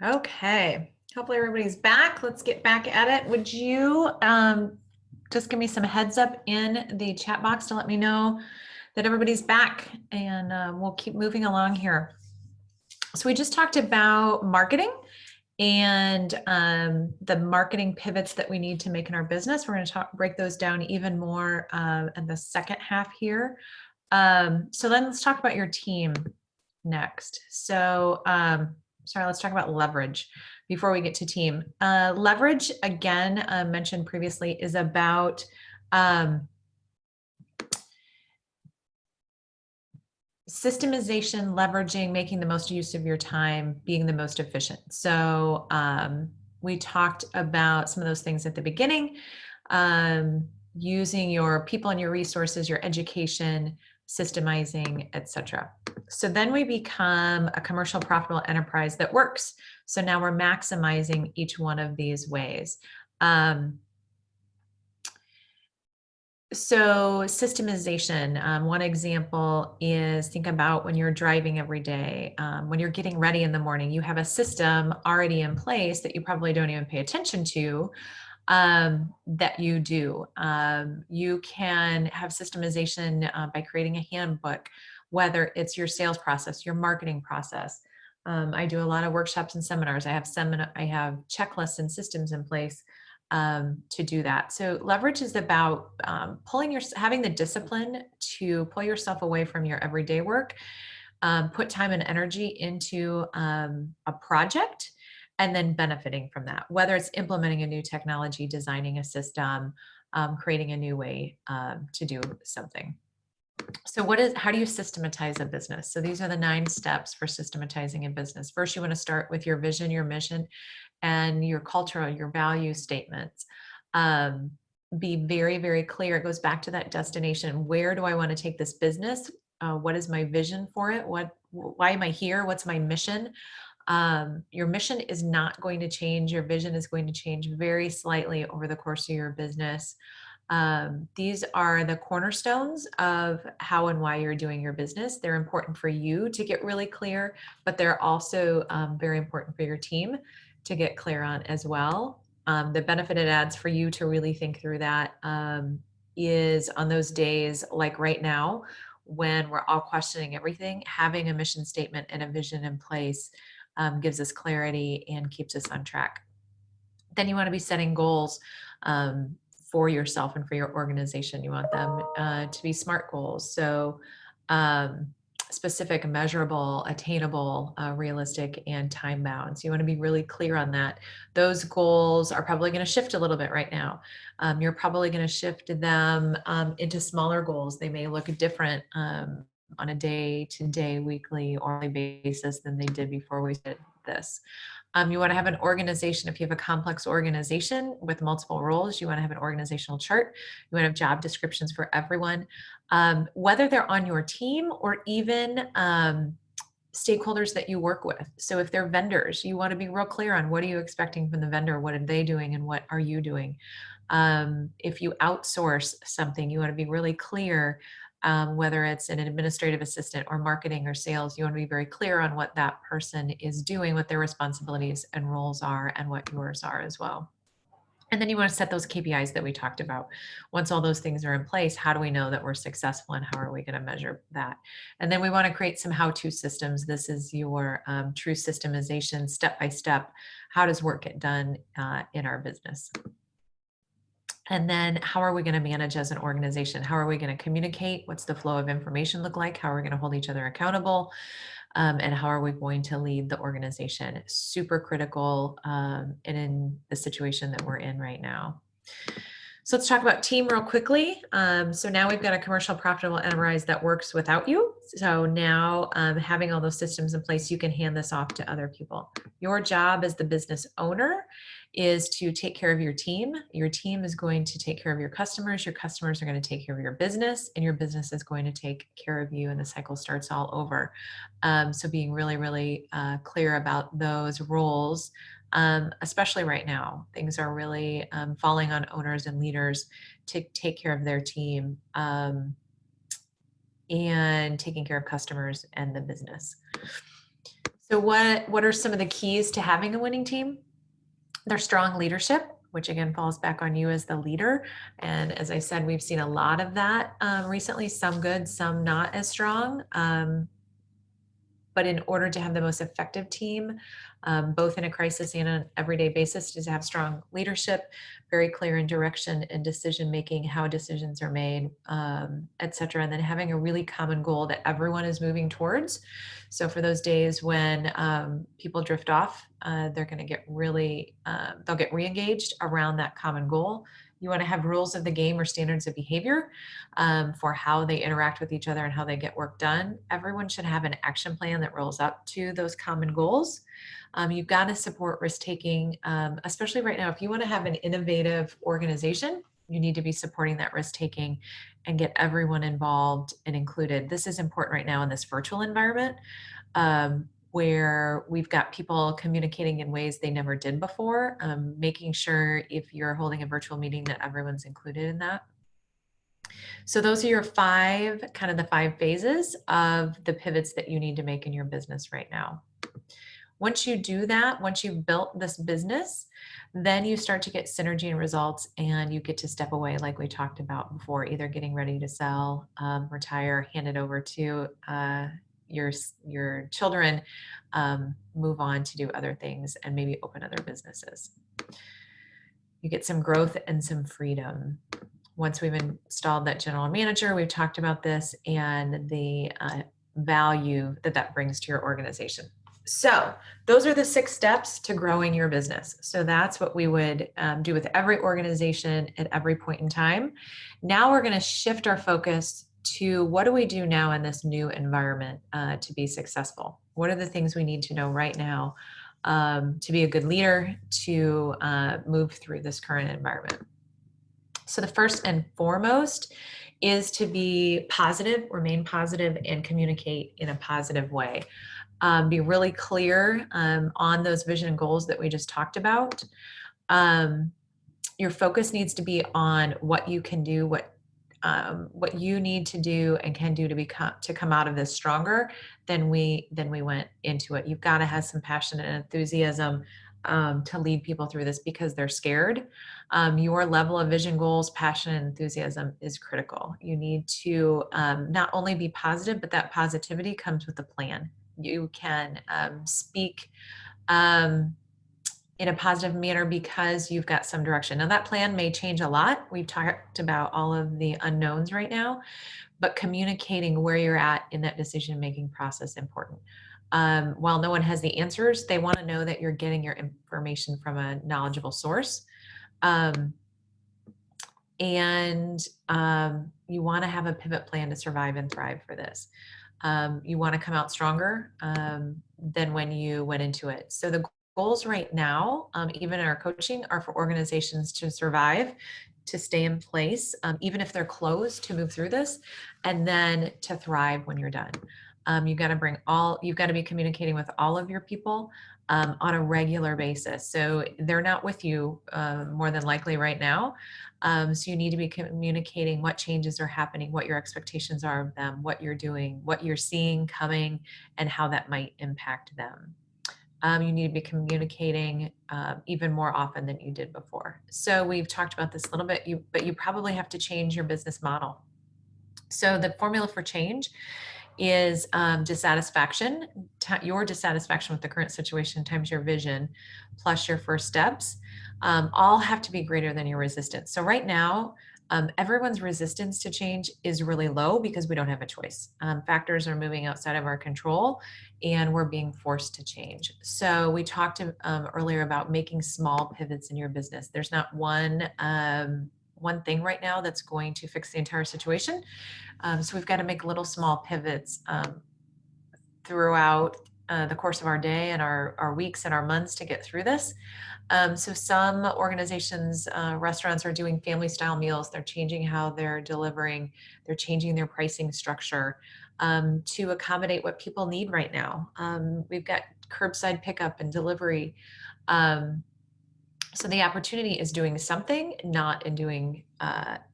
Okay, hopefully everybody's back. Let's get back at it. Would you just give me some heads up in the chat box to let me know that everybody's back, and we'll keep moving along here. So we just talked about marketing and the marketing pivots that we need to make in our business. We're going to break those down even more in the second half here. So then let's talk about your team next. So sorry, let's talk about leverage before we get to team. Leverage, again, mentioned previously, is about systemization, leveraging, making the most use of your time, being the most efficient. So we talked about some of those things at the beginning, using your people and your resources, your education, systemizing, etc. So then we become a commercial profitable enterprise that works. So now we're maximizing each one of these ways. So systemization, one example is think about when you're driving every day, when you're getting ready in the morning, you have a system already in place that you probably don't even pay attention to that you do. You can have systemization by creating a handbook, whether it's your sales process, your marketing process. I do a lot of workshops and seminars. I have checklists and systems in place to do that. So leverage is about having the discipline to pull yourself away from your everyday work, put time and energy into a project, and then benefiting from that, whether it's implementing a new technology, designing a system, creating a new way to do something. So how do you systematize a business? So these are the 9 steps for systematizing a business. First, you want to start with your vision, your mission, and your culture, your value statements. Be very, very clear. It goes back to that destination. Where do I want to take this business? What is my vision for it? Why am I here? What's my mission? Your mission is not going to change. Your vision is going to change very slightly over the course of your business. These are the cornerstones of how and why you're doing your business. They're important for you to get really clear, but they're also very important for your team to get clear on as well. The benefit it adds for you to really think through that is on those days like right now, when we're all questioning everything, having a mission statement and a vision in place gives us clarity and keeps us on track. Then you want to be setting goals for yourself and for your organization. You want them to be SMART goals. So specific, measurable, attainable, realistic, and time bound. So you want to be really clear on that. Those goals are probably going to shift a little bit right now. You're probably going to shift them into smaller goals. They may look different on a day-to-day, weekly, or monthly basis than they did before we did this. You want to have an organization. If you have a complex organization with multiple roles, you want to have an organizational chart. You want to have job descriptions for everyone, whether they're on your team or even stakeholders that you work with. So if they're vendors, you want to be real clear on what are you expecting from the vendor, what are they doing, and what are you doing. If you outsource something, you want to be really clear, whether it's an administrative assistant or marketing or sales, you want to be very clear on what that person is doing, what their responsibilities and roles are, and what yours are as well. And then you want to set those KPIs that we talked about. Once all those things are in place, how do we know that we're successful and how are we going to measure that? And then we want to create some how-to systems. This is your true systemization, step-by-step. How does work get done in our business? And then how are we going to manage as an organization? How are we going to communicate? What's the flow of information look like? How are we going to hold each other accountable? And how are we going to lead the organization? Super critical and in the situation that we're in right now. So let's talk about team real quickly. So now we've got a commercial profitable enterprise that works without you. So now having all those systems in place, you can hand this off to other people. Your job as the business owner is to take care of your team. Your team is going to take care of your customers. Your customers are going to take care of your business, and your business is going to take care of you, and the cycle starts all over. So being really, really clear about those roles, especially right now, things are really falling on owners and leaders to take care of their team and taking care of customers and the business. So what are some of the keys to having a winning team? Their strong leadership, which again falls back on you as the leader. And as I said, we've seen a lot of that recently, some good, some not as strong. But in order to have the most effective team, both in a crisis and an everyday basis, is to have strong leadership, very clear in direction and decision making, how decisions are made, et cetera. And then having a really common goal that everyone is moving towards. So for those days when people drift off, they're going to get really, they'll get re-engaged around that common goal. You want to have rules of the game or standards of behavior for how they interact with each other and how they get work done. Everyone should have an action plan that rolls up to those common goals. You've got to support risk taking, especially right now. If you want to have an innovative organization, you need to be supporting that risk taking and get everyone involved and included. This is important right now in this virtual environment. Where we've got people communicating in ways they never did before, making sure if you're holding a virtual meeting that everyone's included in that. So those are your the five phases of the pivots that you need to make in your business right now. Once you do that, once you've built this business, then you start to get synergy and results, and you get to step away like we talked about before, either getting ready to sell, retire, hand it over to your children, move on to do other things and maybe open other businesses. You get some growth and some freedom. Once we've installed that general manager, we've talked about this and the value that brings to your organization. So those are the 6 steps to growing your business. So that's what we would do with every organization at every point in time. Now we're going to shift our focus to what do we do now in this new environment to be successful? What are the things we need to know right now to be a good leader, to move through this current environment? So the first and foremost is to be positive, remain positive, and communicate in a positive way. Be really clear on those vision and goals that we just talked about. Your focus needs to be on what you can do, what you need to do and can do to come out of this stronger than we went into it. You've got to have some passion and enthusiasm to lead people through this because they're scared. Your level of vision, goals, passion, and enthusiasm is critical. You need to not only be positive, but that positivity comes with a plan. You can speak in a positive manner because you've got some direction. Now that plan may change a lot. We've talked about all of the unknowns right now, but communicating where you're at in that decision-making process is important. While no one has the answers, they want to know that you're getting your information from a knowledgeable source. And you want to have a pivot plan to survive and thrive for this. You want to come out stronger than when you went into it. So the goals right now, even in our coaching, are for organizations to survive, to stay in place, even if they're closed, to move through this, and then to thrive when you're done. You've got to be communicating with all of your people on a regular basis. So they're not with you more than likely right now. So you need to be communicating what changes are happening, what your expectations are of them, what you're doing, what you're seeing coming, and how that might impact them. You need to be communicating even more often than you did before. So we've talked about this a little bit, but you probably have to change your business model. So the formula for change is dissatisfaction, your dissatisfaction with the current situation times your vision plus your first steps, all have to be greater than your resistance. So right now, everyone's resistance to change is really low because we don't have a choice. Factors are moving outside of our control and we're being forced to change. So we talked earlier about making small pivots in your business. There's not one thing right now that's going to fix the entire situation. So we've got to make little small pivots throughout the course of our day and our weeks and our months to get through this. So some organizations, restaurants are doing family style meals. They're changing how they're delivering. They're changing their pricing structure to accommodate what people need right now. We've got curbside pickup and delivery. So the opportunity is doing something, not in doing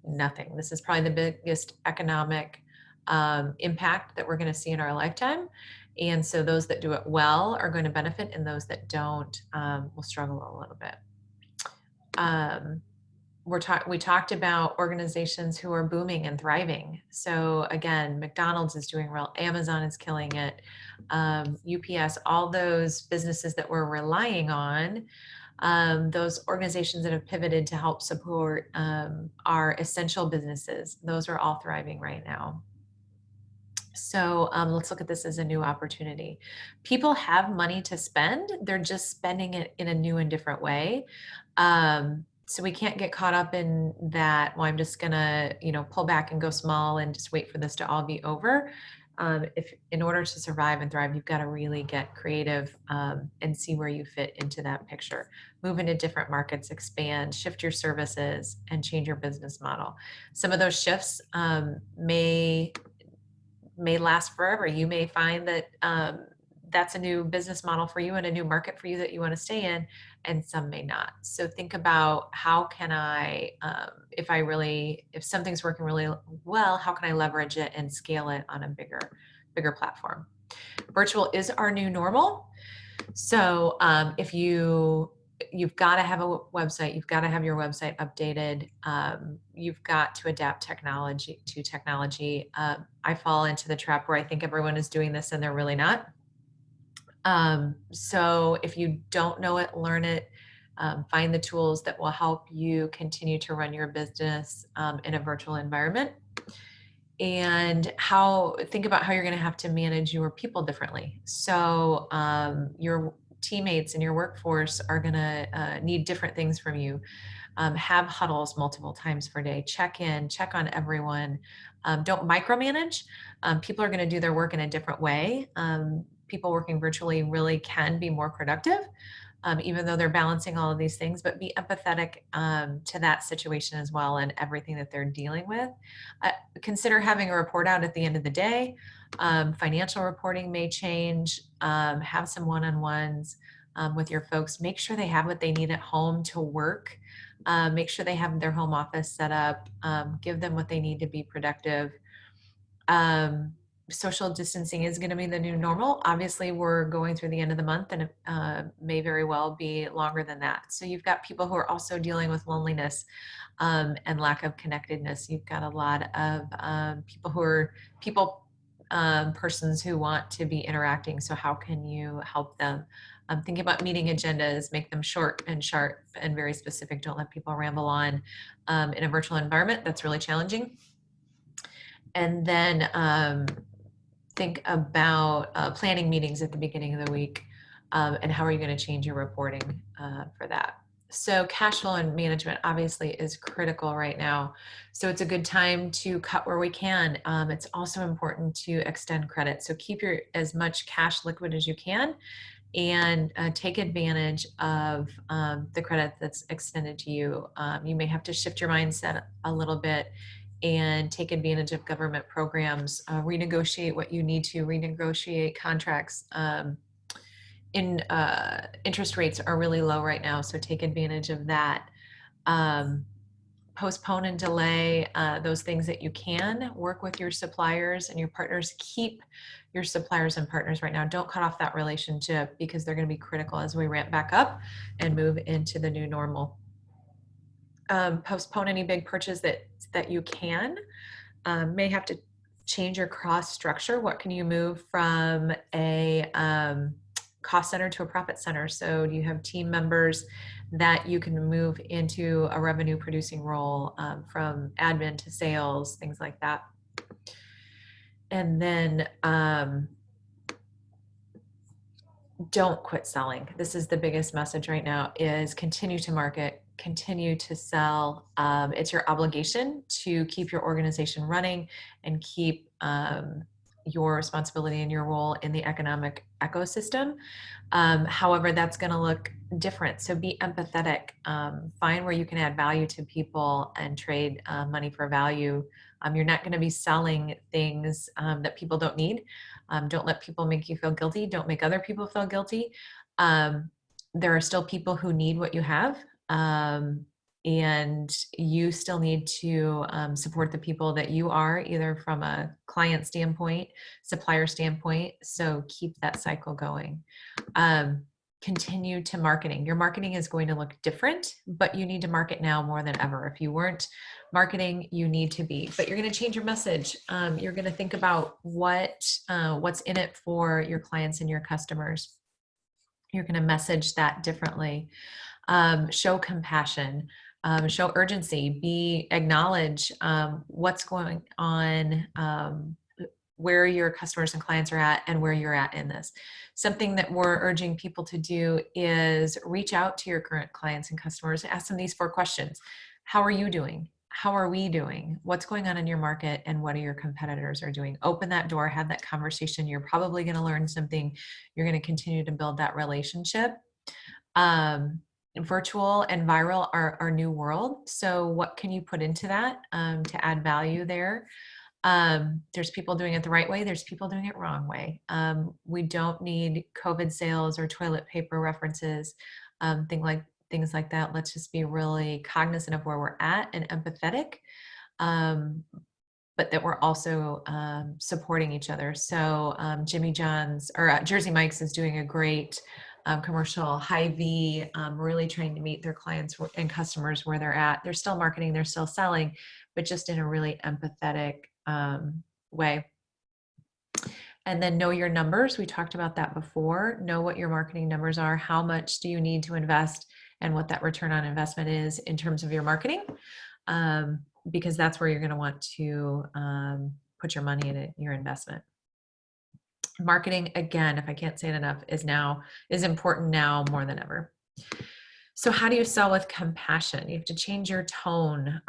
nothing. This is probably the biggest economic impact that we're going to see in our lifetime. And so those that do it well are going to benefit, and those that don't will struggle a little bit. We talked about organizations who are booming and thriving. So again, McDonald's is doing well, Amazon is killing it, UPS, all those businesses that we're relying on, those organizations that have pivoted to help support our essential businesses, those are all thriving right now. So let's look at this as a new opportunity. People have money to spend, they're just spending it in a new and different way. So we can't get caught up in that, well, I'm just gonna, pull back and go small and just wait for this to all be over. If in order to survive and thrive, you've got to really get creative and see where you fit into that picture. Move into different markets, expand, shift your services, and change your business model. Some of those shifts may last forever. You may find that that's a new business model for you and a new market for you that you want to stay in, and some may not. So think about, how can I, if something's working really well, how can I leverage it and scale it on a bigger platform? Virtual is our new normal. So if you've got to have a website, you've got to have your website updated. You've got to adapt technology to technology. I fall into the trap where I think everyone is doing this and they're really not. So if you don't know it, learn it. Find the tools that will help you continue to run your business in a virtual environment. And think about how you're going to have to manage your people differently. So your teammates and your workforce are going to need different things from you. Have huddles multiple times per day. Check on everyone. Don't micromanage. People are going to do their work in a different way. People working virtually really can be more productive, even though they're balancing all of these things, but be empathetic to that situation as well and everything that they're dealing with. Consider having a report out at the end of the day. Financial reporting may change. Have some one-on-ones with your folks. Make sure they have what they need at home to work. Make sure they have their home office set up. Give them what they need to be productive. Social distancing is going to be the new normal. Obviously, we're going through the end of the month, and it may very well be longer than that. So you've got people who are also dealing with loneliness and lack of connectedness. You've got a lot of persons who want to be interacting. So how can you help them? Think about meeting agendas, make them short and sharp and very specific. Don't let people ramble on in a virtual environment. That's really challenging. And then think about planning meetings at the beginning of the week and how are you going to change your reporting for that. So cash flow and management obviously is critical right now. So it's a good time to cut where we can. It's also important to extend credit. So keep as much cash liquid as you can, and take advantage of the credit that's extended to you. You may have to shift your mindset a little bit and take advantage of government programs, renegotiate what you need to, renegotiate contracts. Interest rates are really low right now, so take advantage of that. Postpone and delay those things that you can. Work with your suppliers and your partners. Keep your suppliers and partners right now. Don't cut off that relationship, because they're going to be critical as we ramp back up and move into the new normal. Postpone any big purchase that you can. May have to change your cost structure. What can you move from a cost center to a profit center? So do you have team members that you can move into a revenue producing role, from admin to sales, things like that? And then don't quit selling. This is the biggest message right now, is continue to market, continue to sell. It's your obligation to keep your organization running and keep your responsibility and your role in the economic ecosystem. However, that's going to look different. So be empathetic. Find where you can add value to people and trade money for value. You're not going to be selling things that people don't need. Don't let people make you feel guilty. Don't make other people feel guilty. There are still people who need what you have. and you still need to support the people that you are, either from a client standpoint, supplier standpoint. So keep that cycle going. Continue to marketing. Your marketing is going to look different, but you need to market now more than ever. If you weren't marketing, you need to be. But you're going to change your message. You're going to think about what's in it for your clients and your customers. You're going to message that differently. Show compassion. Show urgency. Acknowledge what's going on, where your customers and clients are at, and where you're at in this. Something that we're urging people to do is reach out to your current clients and customers, ask them these 4 questions. How are you doing? How are we doing? What's going on in your market, and what are your competitors are doing? Open that door, have that conversation. You're probably going to learn something. You're going to continue to build that relationship. Virtual and viral are our new world. So what can you put into that to add value there? There's people doing it the right way. There's people doing it wrong way. We don't need COVID sales or toilet paper references, things like that. Let's just be really cognizant of where we're at and empathetic, but that we're also supporting each other. So Jimmy John's or Jersey Mike's is doing a great commercial, Hy-Vee, really trying to meet their clients and customers where they're at. They're still marketing, they're still selling, but just in a really empathetic way. And then know your numbers. We talked about that before. Know what your marketing numbers are. How much do you need to invest, and what that return on investment is in terms of your marketing, because that's where you're going to want to put your money in it, your investment. Marketing, again, if I can't say it enough, is important now more than ever. So how do you sell with compassion? You have to change your tone.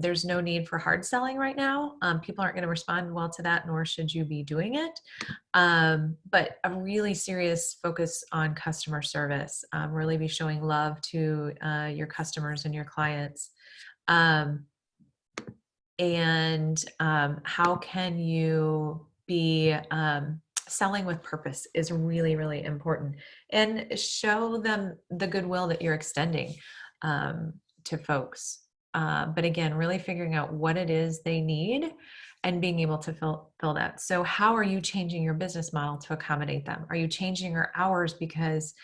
There's no need for hard selling right now. People aren't going to respond well to that, nor should you be doing it. But a really serious focus on customer service. Really be showing love to your customers and your clients. How can you be selling with purpose is really, really important, and show them the goodwill that you're extending to folks. But again, really figuring out what it is they need and being able to fill that. So how are you changing your business model to accommodate them? Are you changing your hours because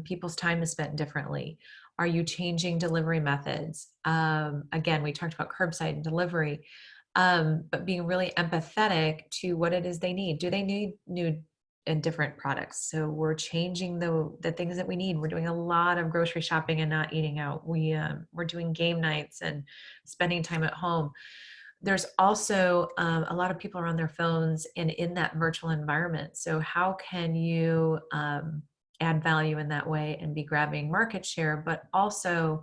people's time is spent differently? Are you changing delivery methods? Again, we talked about curbside and delivery. But being really empathetic to what it is they need. Do they need new and different products? So we're changing the things that we need. We're doing a lot of grocery shopping and not eating out. We're doing game nights and spending time at home. There's also a lot of people are on their phones and in that virtual environment. So how can you add value in that way and be grabbing market share, but also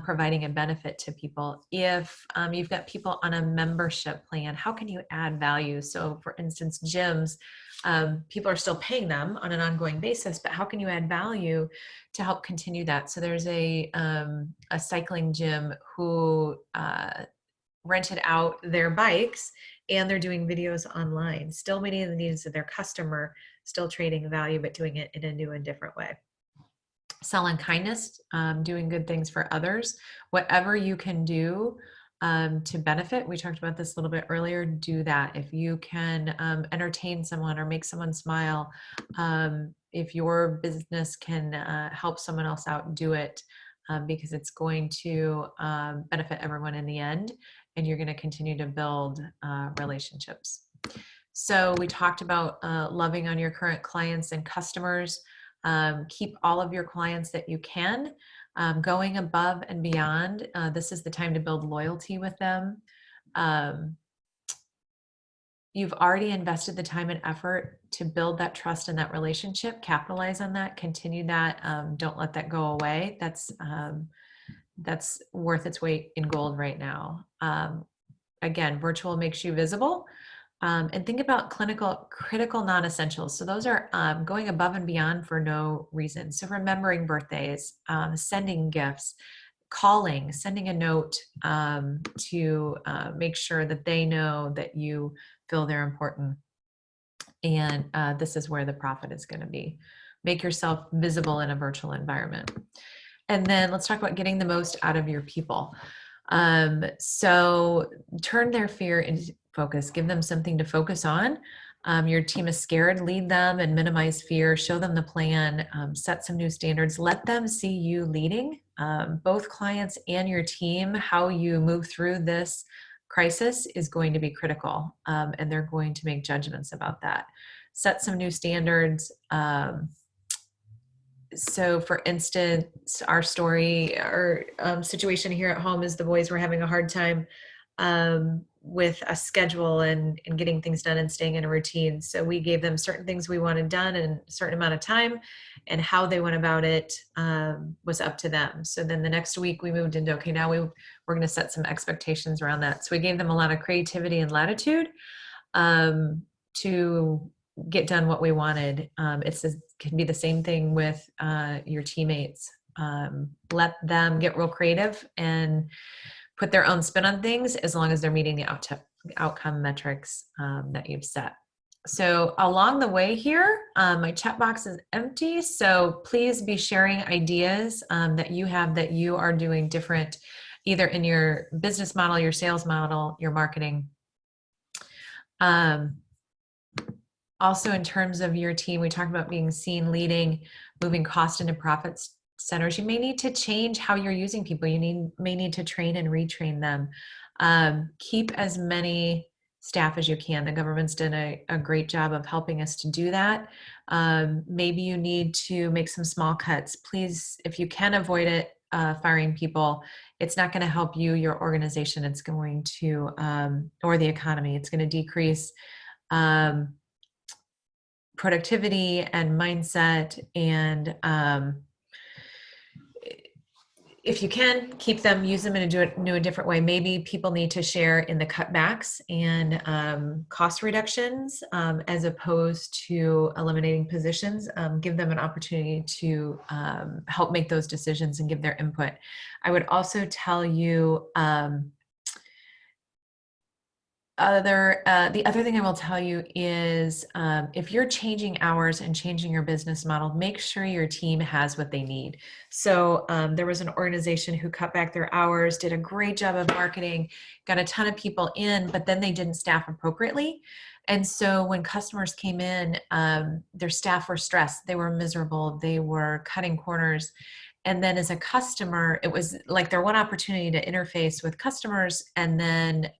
providing a benefit to people? If you've got people on a membership plan, how can you add value? So for instance, gyms, people are still paying them on an ongoing basis, but how can you add value to help continue that? So there's a cycling gym who rented out their bikes, and they're doing videos online, still meeting the needs of their customer, still trading value, but doing it in a new and different way. Selling kindness, doing good things for others, whatever you can do to benefit. We talked about this a little bit earlier. Do that. If you can entertain someone or make someone smile, if your business can help someone else out, do it, because it's going to benefit everyone in the end, and you're going to continue to build relationships. So we talked about loving on your current clients and customers. Keep all of your clients that you can, going above and beyond. This is the time to build loyalty with them. You've already invested the time and effort to build that trust and that relationship. Capitalize on that, continue that. Don't let that go away. That's worth its weight in gold right now. Again, virtual makes you visible. And think about critical non-essentials. So those are going above and beyond for no reason. So remembering birthdays, sending gifts, calling, sending a note to make sure that they know that you feel they're important. And this is where the profit is going to be. Make yourself visible in a virtual environment. And then let's talk about getting the most out of your people. So turn their fear into focus, give them something to focus on. Your team is scared, lead them and minimize fear, show them the plan, set some new standards, let them see you leading both clients and your team. How you move through this crisis is going to be critical, and they're going to make judgments about that. Set some new standards. So for instance, our story, our situation here at home is the boys were having a hard time with a schedule and getting things done and staying in a routine. So we gave them certain things we wanted done in a certain amount of time, and how they went about it was up to them. So then the next week we moved into, okay, now we're going to set some expectations around that. So we gave them a lot of creativity and latitude to get done what we wanted. Can be the same thing with your teammates. Let them get real creative and put their own spin on things, as long as they're meeting the outcome metrics that you've set. So along the way here, my chat box is empty. So please be sharing ideas that you have that you are doing different, either in your business model, your sales model, your marketing. Also, in terms of your team, we talked about being seen, leading, moving cost into profit centers. You may need to change how you're using people. You may need to train and retrain them. Keep as many staff as you can. The government's done a great job of helping us to do that. Maybe you need to make some small cuts. Please, if you can avoid it, firing people, it's not going to help you, your organization. It's going to, or the economy, it's going to decrease productivity and mindset. And if you can keep them, use them in a different way. Maybe people need to share in the cutbacks and cost reductions as opposed to eliminating positions. Give them an opportunity to help make those decisions and give their input. I would also tell you the other thing I will tell you is if you're changing hours and changing your business model, make sure your team has what they need. So there was an organization who cut back their hours, did a great job of marketing, got a ton of people in, but then they didn't staff appropriately. And so when customers came in, their staff were stressed, they were miserable, they were cutting corners. And then as a customer, it was like their one opportunity to interface with customers, and then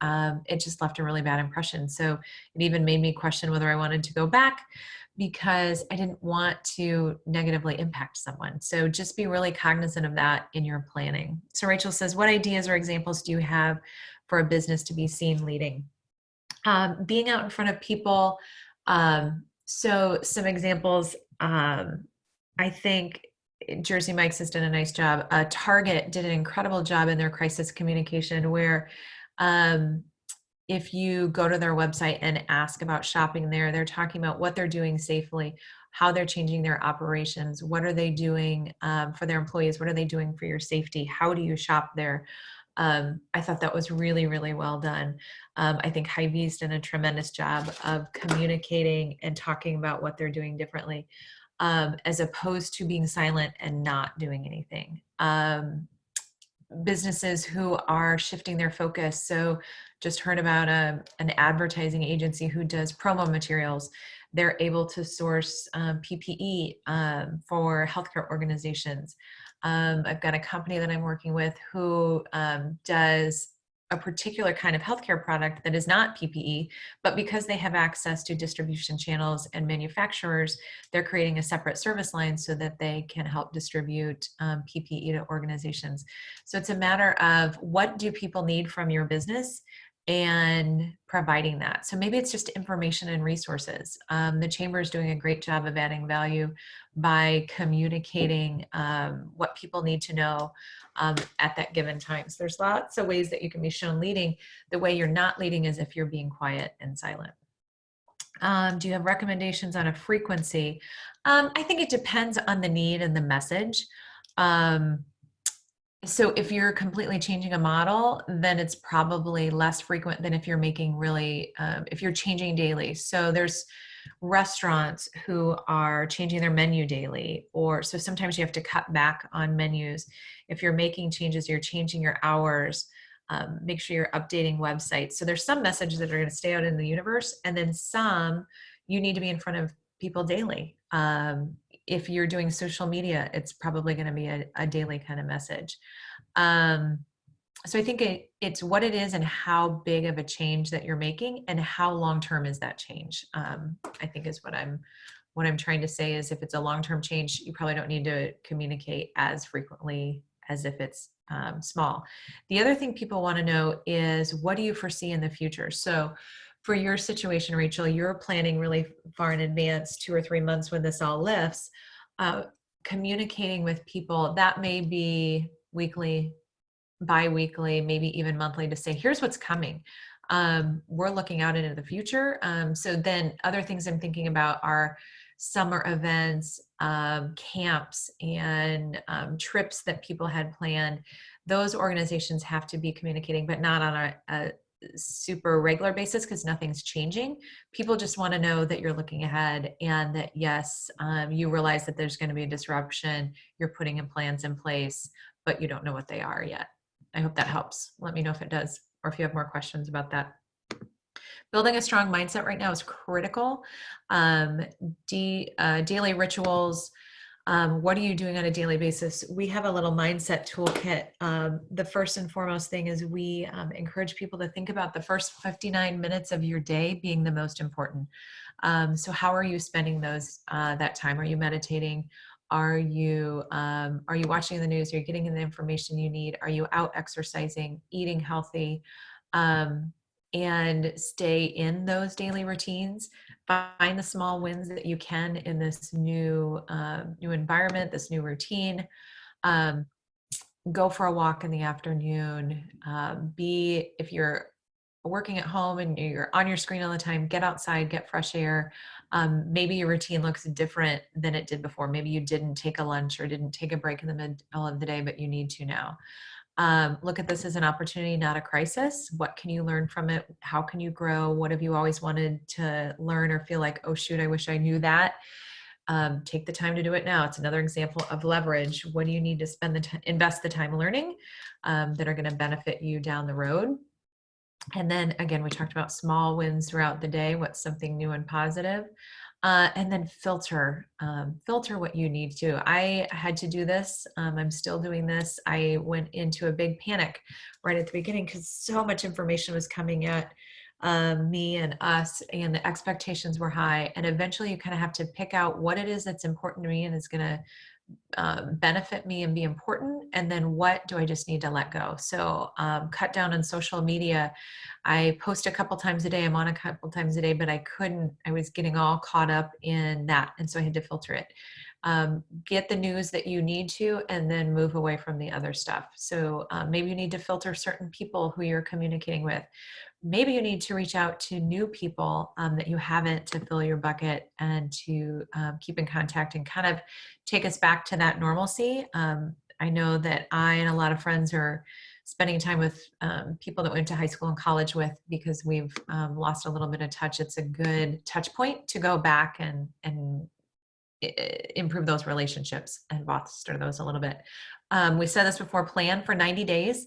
it just left a really bad impression. So it even made me question whether I wanted to go back, because I didn't want to negatively impact someone. So just be really cognizant of that in your planning. So Rachel says, what ideas or examples do you have for a business to be seen leading? Being out in front of people. So some examples, I think Jersey Mike's has done a nice job. Target did an incredible job in their crisis communication, where if you go to their website and ask about shopping there, they're talking about what they're doing safely, how they're changing their operations, what are they doing for their employees, what are they doing for your safety, how do you shop there. I thought that was really, really well done. I think Hy-Vee's done a tremendous job of communicating and talking about what they're doing differently, as opposed to being silent and not doing anything. Businesses who are shifting their focus. So just heard about an advertising agency who does promo materials. They're able to source PPE for healthcare organizations. I've got a company that I'm working with who does a particular kind of healthcare product that is not PPE, but because they have access to distribution channels and manufacturers, they're creating a separate service line so that they can help distribute PPE to organizations. So it's a matter of, what do people need from your business, and providing that. So maybe it's just information and resources. The Chamber is doing a great job of adding value by communicating what people need to know at that given time. So there's lots of ways that you can be shown leading. The way you're not leading is if you're being quiet and silent. Do you have recommendations on a frequency? I think it depends on the need and the message. So if you're completely changing a model, then it's probably less frequent than if you're making really, if you're changing daily. So there's restaurants who are changing their menu daily, or so sometimes you have to cut back on menus. If you're making changes, you're changing your hours, make sure you're updating websites. So there's some messages that are going to stay out in the universe, and then some you need to be in front of people daily. If you're doing social media, it's probably going to be a daily kind of message. So I think it's what it is and how big of a change that you're making and how long-term is that change. I think is what I'm trying to say is if it's a long-term change, you probably don't need to communicate as frequently as if it's small. The other thing people want to know is what do you foresee in the future? So for your situation, Rachel, you're planning really far in advance, 2 or 3 months when this all lifts, communicating with people, that may be weekly, bi-weekly, maybe even monthly, to say, here's what's coming. We're looking out into the future. So then other things I'm thinking about are summer events, camps, and trips that people had planned. Those organizations have to be communicating, but not on a super regular basis because nothing's changing. People just want to know that you're looking ahead and that, yes, you realize that there's going to be a disruption. You're putting in plans in place, but you don't know what they are yet. I hope that helps. Let me know if it does, or if you have more questions about that. Building a strong mindset right now is critical. Daily rituals. What are you doing on a daily basis? We have a little mindset toolkit. The first and foremost thing is we encourage people to think about the first 59 minutes of your day being the most important. So how are you spending that time? Are you meditating? Are you watching the news? Are you getting the information you need? Are you out exercising, eating healthy? And stay in those daily routines. Find the small wins that you can in this new environment, this new routine. Go for a walk in the afternoon. If you're working at home and you're on your screen all the time, get outside, get fresh air. Maybe your routine looks different than it did before. Maybe you didn't take a lunch or didn't take a break in the middle of the day, but you need to now. Look at this as an opportunity, not a crisis. What can you learn from it? How can you grow? What have you always wanted to learn or feel like, oh shoot, I wish I knew that? Take the time to do it now. It's another example of leverage. What do you need to invest the time learning that are going to benefit you down the road? And then again, we talked about small wins throughout the day. What's something new and positive? And then filter what you need to. I had to do this. I'm still doing this. I went into a big panic right at the beginning because so much information was coming at me and us, and the expectations were high. And eventually you kind of have to pick out what it is that's important to me and is going to benefit me and be important, and then what do I just need to let go. So cut down on social media. I post a couple times a day. I'm on a couple times a day, but I was getting all caught up in that, and so I had to filter it. Get the news that you need to, and then move away from the other stuff. So maybe you need to filter certain people who you're communicating with. Maybe you need to reach out to new people that you haven't, to fill your bucket and to keep in contact and kind of take us back to that normalcy. I know that I and a lot of friends are spending time with people that went to high school and college with, because we've lost a little bit of touch. It's a good touch point to go back and improve those relationships and foster those a little bit. We said this before, plan for 90 days.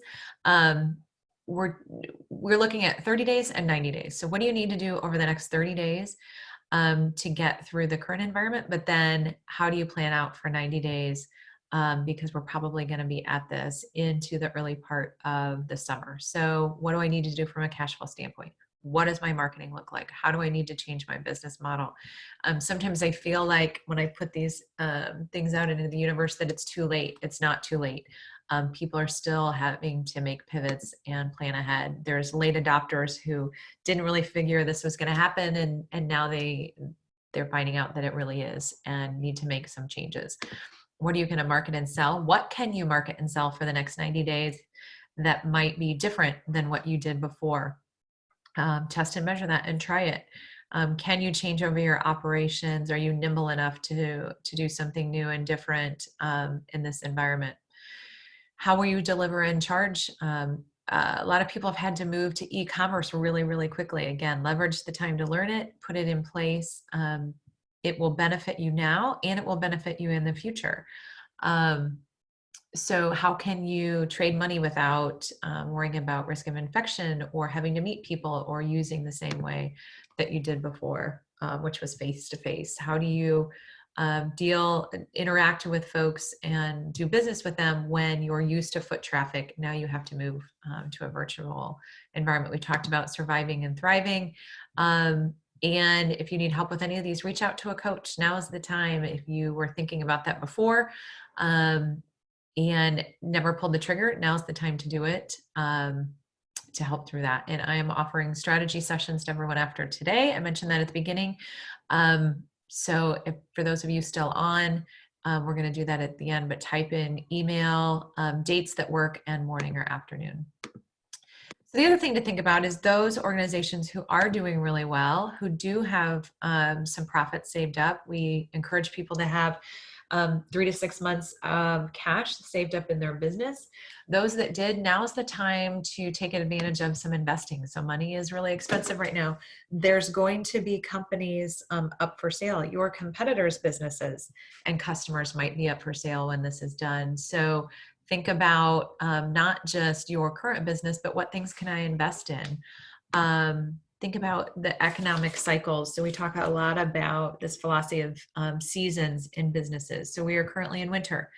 We're looking at 30 days and 90 days. So what do you need to do over the next 30 days to get through the current environment? But then how do you plan out for 90 days? Because we're probably going to be at this into the early part of the summer. So what do I need to do from a cash flow standpoint? What does my marketing look like? How do I need to change my business model? Sometimes I feel like when I put these things out into the universe that it's too late. It's not too late. People are still having to make pivots and plan ahead. There's late adopters who didn't really figure this was going to happen, and now they're finding out that it really is and need to make some changes. What are you going to market and sell? What can you market and sell for the next 90 days that might be different than what you did before? Test and measure that and try it. Can you change over your operations? Are you nimble enough to do something new and different in this environment? How will you deliver and charge a lot of people have had to move to e-commerce really, really quickly. Again, leverage the time to learn it, put it in place. It will benefit you now and it will benefit you in the future. So how can you trade money without worrying about risk of infection or having to meet people or using the same way that you did before, which was face-to-face? How do you interact with folks and do business with them when you're used to foot traffic? Now you have to move to a virtual environment. We talked about surviving and thriving. And if you need help with any of these, reach out to a coach. Now is the time. If you were thinking about that before, and never pulled the trigger, now's the time to do it, to help through that. And I am offering strategy sessions to everyone after today. I mentioned that at the beginning. So if, for those of you still on, we're going to do that at the end, but type in email, dates that work, and morning or afternoon. So the other thing to think about is those organizations who are doing really well, who do have some profits saved up. We encourage people to have 3 to 6 months of cash saved up in their business. Those that did, now's the time to take advantage of some investing. So money is really expensive right now. There's going to be companies up for sale. Your competitors' businesses and customers might be up for sale when this is done. So think about not just your current business, but what things can I invest in? Think about the economic cycles. So we talk a lot about this philosophy of seasons in businesses. So we are currently in winter,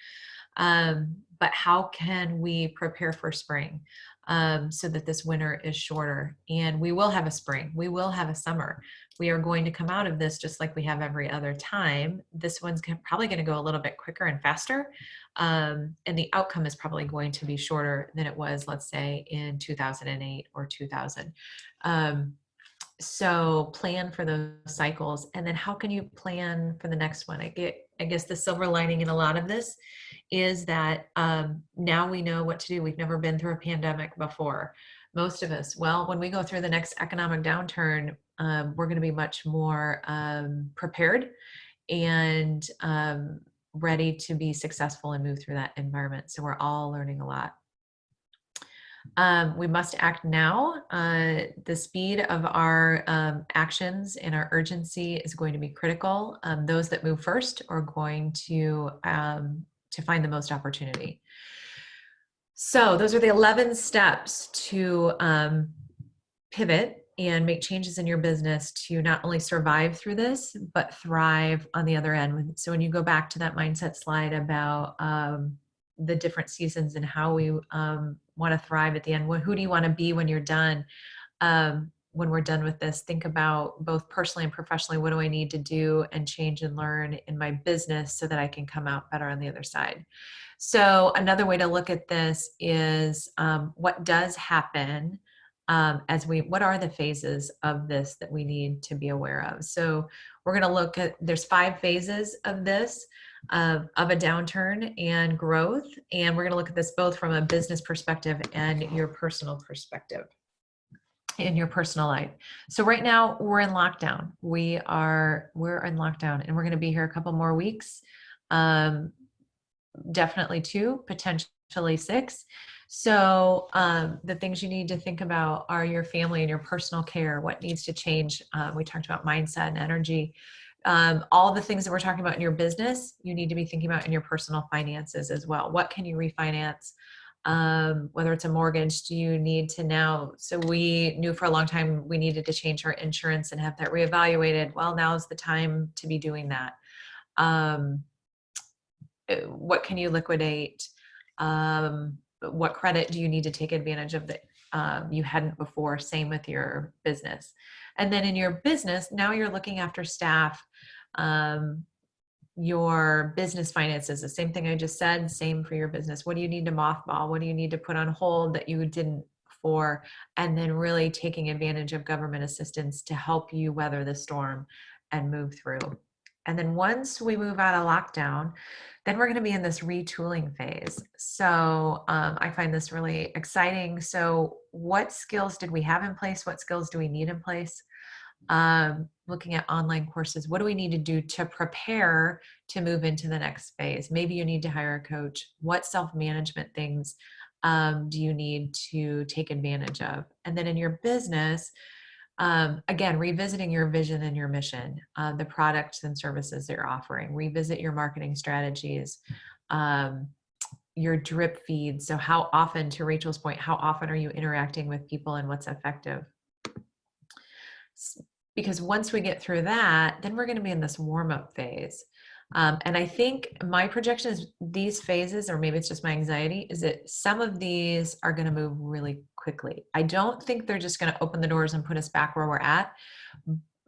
but how can we prepare for spring so that this winter is shorter? And we will have a spring, we will have a summer. We are going to come out of this just like we have every other time. This one's probably going to go a little bit quicker and faster. And the outcome is probably going to be shorter than it was, let's say, in 2008 or 2000. So plan for those cycles. And then how can you plan for the next one? I guess the silver lining in a lot of this is that now we know what to do. We've never been through a pandemic before. Most of us, well, when we go through the next economic downturn, we're going to be much more prepared and ready to be successful and move through that environment. So we're all learning a lot. We must act now. The speed of our actions and our urgency is going to be critical. Those that move first are going to find the most opportunity. So those are the 11 steps to pivot and make changes in your business to not only survive through this, but thrive on the other end. So when you go back to that mindset slide about the different seasons and how we want to thrive at the end. Who do you want to be when you're done? When we're done with this, think about both personally and professionally, what do I need to do and change and learn in my business so that I can come out better on the other side? So another way to look at this is what does happen what are the phases of this that we need to be aware of? So we're going to look at, there's 5 phases of this. Of a downturn and growth. And we're going to look at this both from a business perspective and your personal perspective in your personal life. So right now we're in lockdown. We're in lockdown and we're going to be here a couple more weeks. Definitely 2, potentially 6. So the things you need to think about are your family and your personal care, what needs to change. We talked about mindset and energy. All the things that we're talking about in your business, you need to be thinking about in your personal finances as well. What can you refinance? Whether it's a mortgage, do you need to now? So we knew for a long time we needed to change our insurance and have that reevaluated. Well, now's the time to be doing that. What can you liquidate? What credit do you need to take advantage of that you hadn't before? Same with your business. And then in your business, now you're looking after staff, your business finances, the same thing I just said, same for your business. What do you need to mothball? What do you need to put on hold that you didn't before? And then really taking advantage of government assistance to help you weather the storm and move through. And then once we move out of lockdown, then we're going to be in this retooling phase. So I find this really exciting. So what skills did we have in place? What skills do we need in place? Looking at online courses, what do we need to do to prepare to move into the next phase? Maybe you need to hire a coach. What self-management things do you need to take advantage of? And then in your business, again, revisiting your vision and your mission, the products and services that you're offering, revisit your marketing strategies, your drip feeds. So how often, to Rachel's point, how often are you interacting with people and what's effective? Because once we get through that, then we're going to be in this warm-up phase. And I think my projection is these phases, or maybe it's just my anxiety, is that some of these are going to move really quickly. I don't think they're just going to open the doors and put us back where we're at.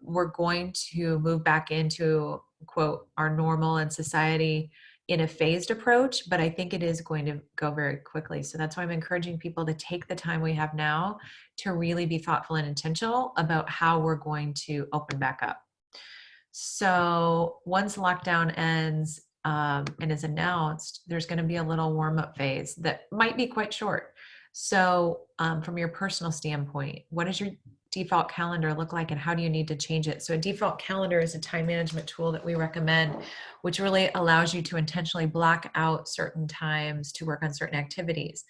We're going to move back into, quote, our normal and society in a phased approach, but I think it is going to go very quickly. So that's why I'm encouraging people to take the time we have now to really be thoughtful and intentional about how we're going to open back up. So once lockdown ends and is announced, there's going to be a little warm-up phase that might be quite short. So from your personal standpoint, what does your default calendar look like and how do you need to change it? So a default calendar is a time management tool that we recommend, which really allows you to intentionally block out certain times to work on certain activities.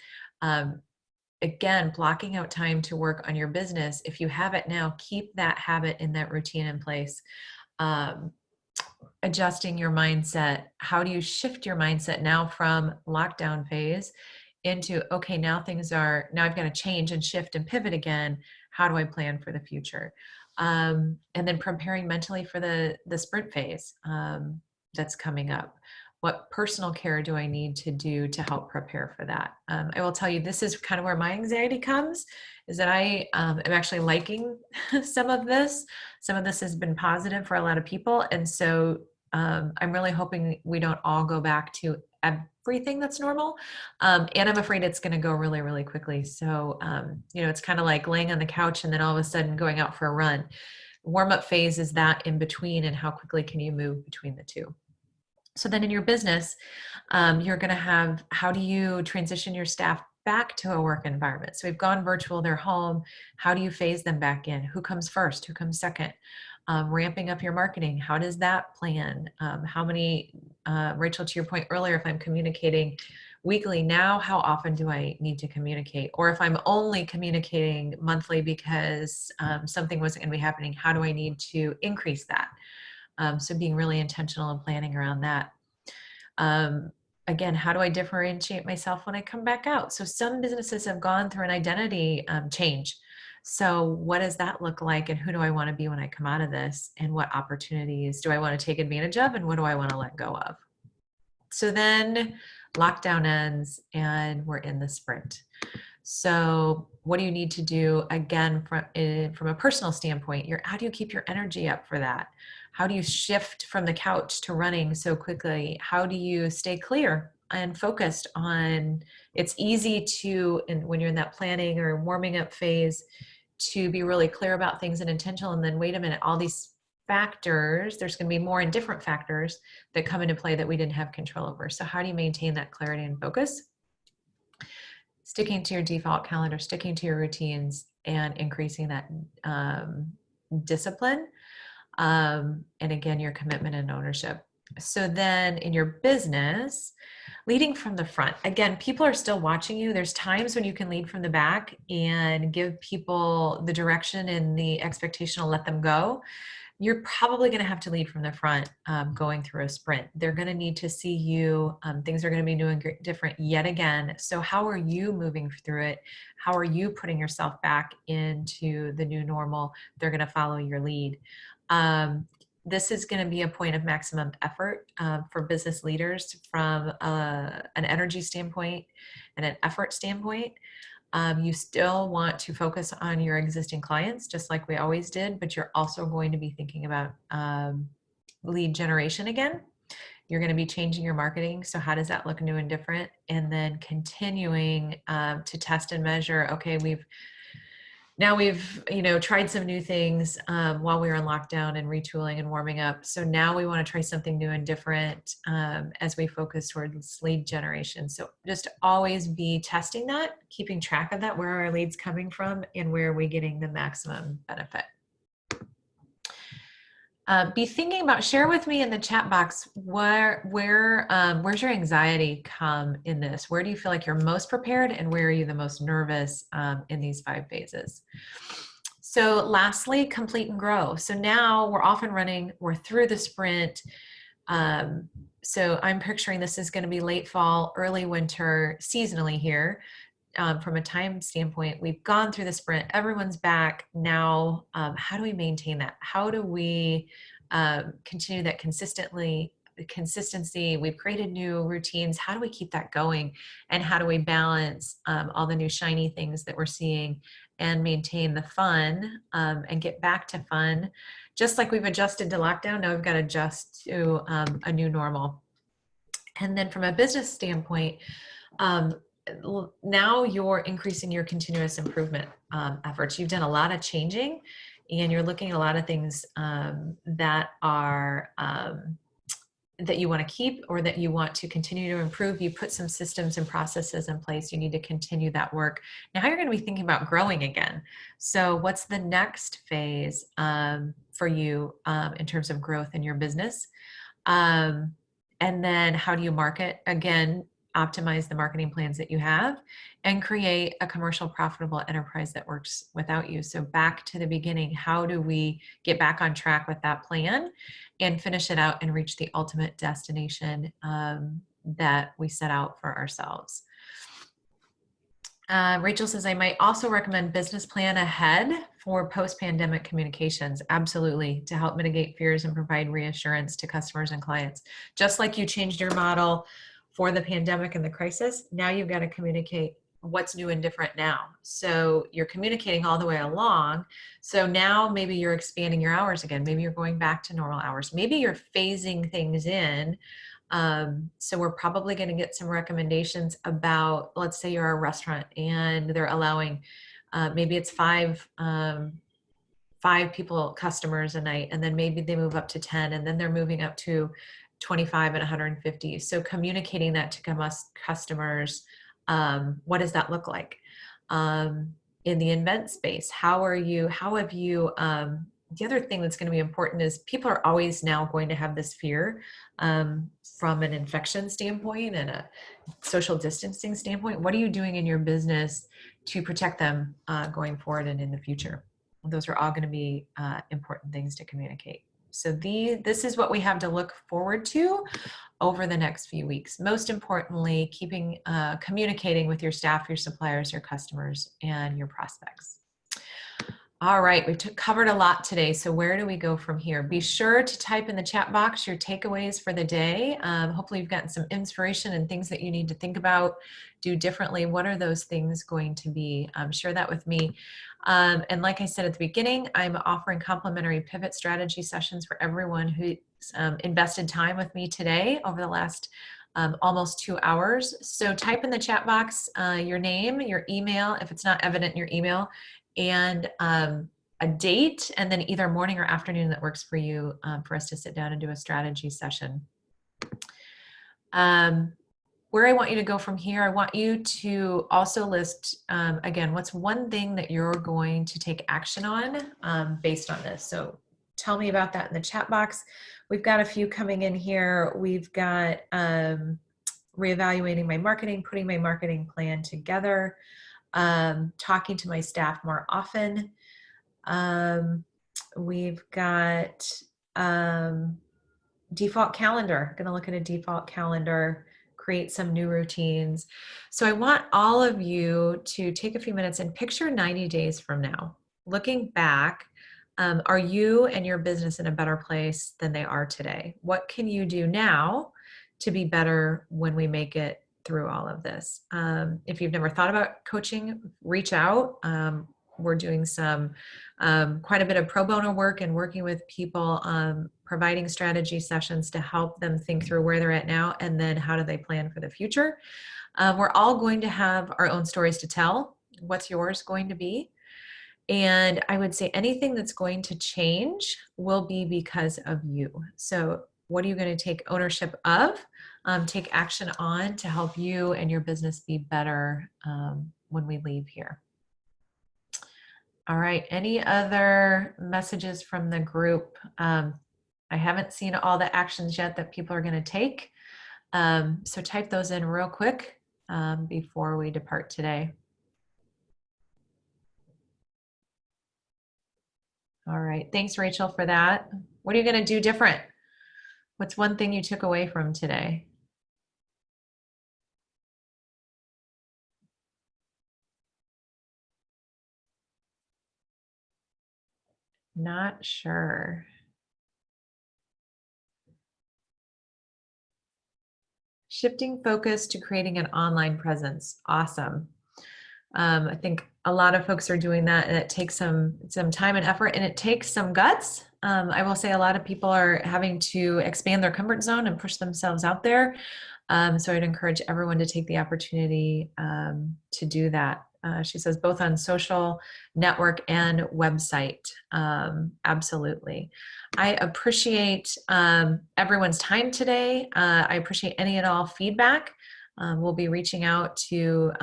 Again, blocking out time to work on your business. If you have it now, keep that habit and that routine in place. Adjusting your mindset. How do you shift your mindset now from lockdown phase into, okay, now I've got to change and shift and pivot again. How do I plan for the future? And then preparing mentally for the sprint phase that's coming up. What personal care do I need to do to help prepare for that? I will tell you, this is kind of where my anxiety comes, is that I am actually liking some of this. Some of this has been positive for a lot of people. And so I'm really hoping we don't all go back to everything that's normal. And I'm afraid it's going to go really, really quickly. So, it's kind of like laying on the couch and then all of a sudden going out for a run. Warm-up phase is that in between, and how quickly can you move between the two? So then in your business, you're going to have, how do you transition your staff back to a work environment? So we've gone virtual, they're home. How do you phase them back in? Who comes first? Who comes second? Ramping up your marketing. How does that plan? How many, Rachel, to your point earlier, if I'm communicating weekly now, how often do I need to communicate? Or if I'm only communicating monthly because something wasn't going to be happening, how do I need to increase that? So being really intentional and planning around that. Again, how do I differentiate myself when I come back out? So some businesses have gone through an identity change. So what does that look like, and who do I want to be when I come out of this, and what opportunities do I want to take advantage of, and what do I want to let go of? So then lockdown ends and we're in the sprint. So what do you need to do, again, from a personal standpoint? How do you keep your energy up for that? How do you shift from the couch to running so quickly? How do you stay clear and focused on, it's easy to, and when you're in that planning or warming up phase, to be really clear about things and intentional, and then wait a minute, all these factors, there's going to be more and different factors that come into play that we didn't have control over. So how do you maintain that clarity and focus? Sticking to your default calendar, sticking to your routines, and increasing that discipline. And again, your commitment and ownership. So then in your business, leading from the front. Again, people are still watching you. There's times when you can lead from the back and give people the direction and the expectation to let them go. You're probably going to have to lead from the front going through a sprint. They're going to need to see you. Things are going to be new and different yet again. So how are you moving through it? How are you putting yourself back into the new normal? They're going to follow your lead. This is going to be a point of maximum effort for business leaders from an energy standpoint and an effort standpoint. You still want to focus on your existing clients, just like we always did, but you're also going to be thinking about lead generation again. You're going to be changing your marketing. So how does that look new and different? And then continuing to test and measure. Okay, we've tried some new things while we were in lockdown and retooling and warming up. So now we want to try something new and different as we focus towards lead generation. So just always be testing that, keeping track of that, where are our leads coming from and where are we getting the maximum benefit. Be thinking about, share with me in the chat box where's your anxiety come in this? Where do you feel like you're most prepared, and where are you the most nervous in these 5 phases? So lastly, complete and grow. So now we're off and running, we're through the sprint. So I'm picturing this is going to be late fall, early winter, seasonally here. From a time standpoint, we've gone through the sprint, everyone's back. Now, how do we maintain that? How do we continue that consistency? We've created new routines. How do we keep that going? And how do we balance all the new shiny things that we're seeing and maintain the fun and get back to fun? Just like we've adjusted to lockdown, now we've got to adjust to a new normal. And then from a business standpoint, now you're increasing your continuous improvement efforts. You've done a lot of changing, and you're looking at a lot of things that are that you want to keep or that you want to continue to improve. You put some systems and processes in place. You need to continue that work. Now you're going to be thinking about growing again. So what's the next phase for you in terms of growth in your business? And then how do you market? Again, optimize the marketing plans that you have and create a commercial profitable enterprise that works without you. So back to the beginning, how do we get back on track with that plan and finish it out and reach the ultimate destination that we set out for ourselves? Rachel says, I might also recommend business plan ahead for post-pandemic communications. Absolutely, to help mitigate fears and provide reassurance to customers and clients. Just like you changed your model for the pandemic and the crisis, now you've got to communicate what's new and different now. So you're communicating all the way along. So now maybe you're expanding your hours again. Maybe you're going back to normal hours. Maybe you're phasing things in. So we're probably going to get some recommendations about, let's say you're a restaurant and they're allowing, maybe it's five people, customers a night, and then maybe they move up to 10, and then they're moving up to 25 and 150. So communicating that to customers, what does that look like? In the event space, how have you, the other thing that's going to be important is people are always now going to have this fear from an infection standpoint and a social distancing standpoint. What are you doing in your business to protect them going forward and in the future? Those are all going to be important things to communicate. So this is what we have to look forward to over the next few weeks. Most importantly, communicating with your staff, your suppliers, your customers, and your prospects. All right, we've covered a lot today. So where do we go from here? Be sure to type in the chat box your takeaways for the day. Hopefully you've gotten some inspiration and things that you need to think about, do differently. What are those things going to be? Share that with me. And like I said at the beginning, I'm offering complimentary pivot strategy sessions for everyone who's invested time with me today over the last almost 2 hours. So type in the chat box your name, your email, if it's not evident in your email, and a date, and then either morning or afternoon that works for you for us to sit down and do a strategy session. Where I want you to go from here, I want you to also list, again, what's one thing that you're going to take action on based on this. So tell me about that in the chat box. We've got a few coming in here. We've got reevaluating my marketing, putting my marketing plan together, talking to my staff more often. We've got default calendar. Going to look at a default calendar, create some new routines. So I want all of you to take a few minutes and picture 90 days from now. Looking back, are you and your business in a better place than they are today? What can you do now to be better when we make it through all of this? If you've never thought about coaching, reach out. We're doing some quite a bit of pro bono work and working with people, providing strategy sessions to help them think through where they're at now and then how do they plan for the future. We're all going to have our own stories to tell. What's yours going to be? And I would say anything that's going to change will be because of you. So what are you going to take ownership of, take action on to help you and your business be better when we leave here? All right, any other messages from the group? I haven't seen all the actions yet that people are going to take. So type those in real quick before we depart today. All right. Thanks, Rachel, for that. What are you going to do different? What's one thing you took away from today? Not sure. Shifting focus to creating an online presence. Awesome. I think a lot of folks are doing that, and it takes some time and effort, and it takes some guts. I will say a lot of people are having to expand their comfort zone and push themselves out there. So I'd encourage everyone to take the opportunity to do that. She says both on social network and website. Absolutely. I appreciate everyone's time today. I appreciate any and all feedback. We'll be reaching out to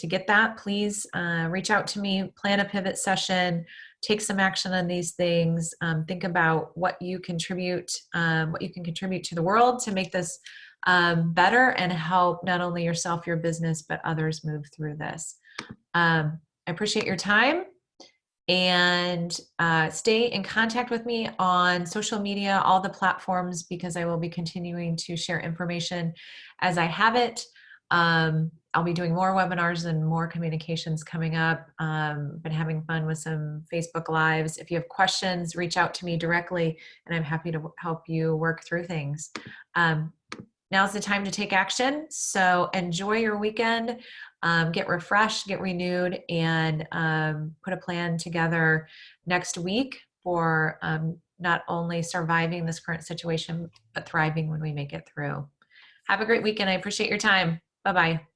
get that. Please reach out to me, plan a pivot session, take some action on these things. Think about what you contribute, what you can contribute to the world to make this better and help not only yourself, your business, but others move through this. I appreciate your time, and stay in contact with me on social media, all the platforms, because I will be continuing to share information as I have it. I'll be doing more webinars and more communications coming up. Been having fun with some Facebook Lives. If you have questions, reach out to me directly, and I'm happy to help you work through things. Now's the time to take action. So enjoy your weekend, get refreshed, get renewed, and put a plan together next week for not only surviving this current situation, but thriving when we make it through. Have a great weekend. I appreciate your time. Bye-bye.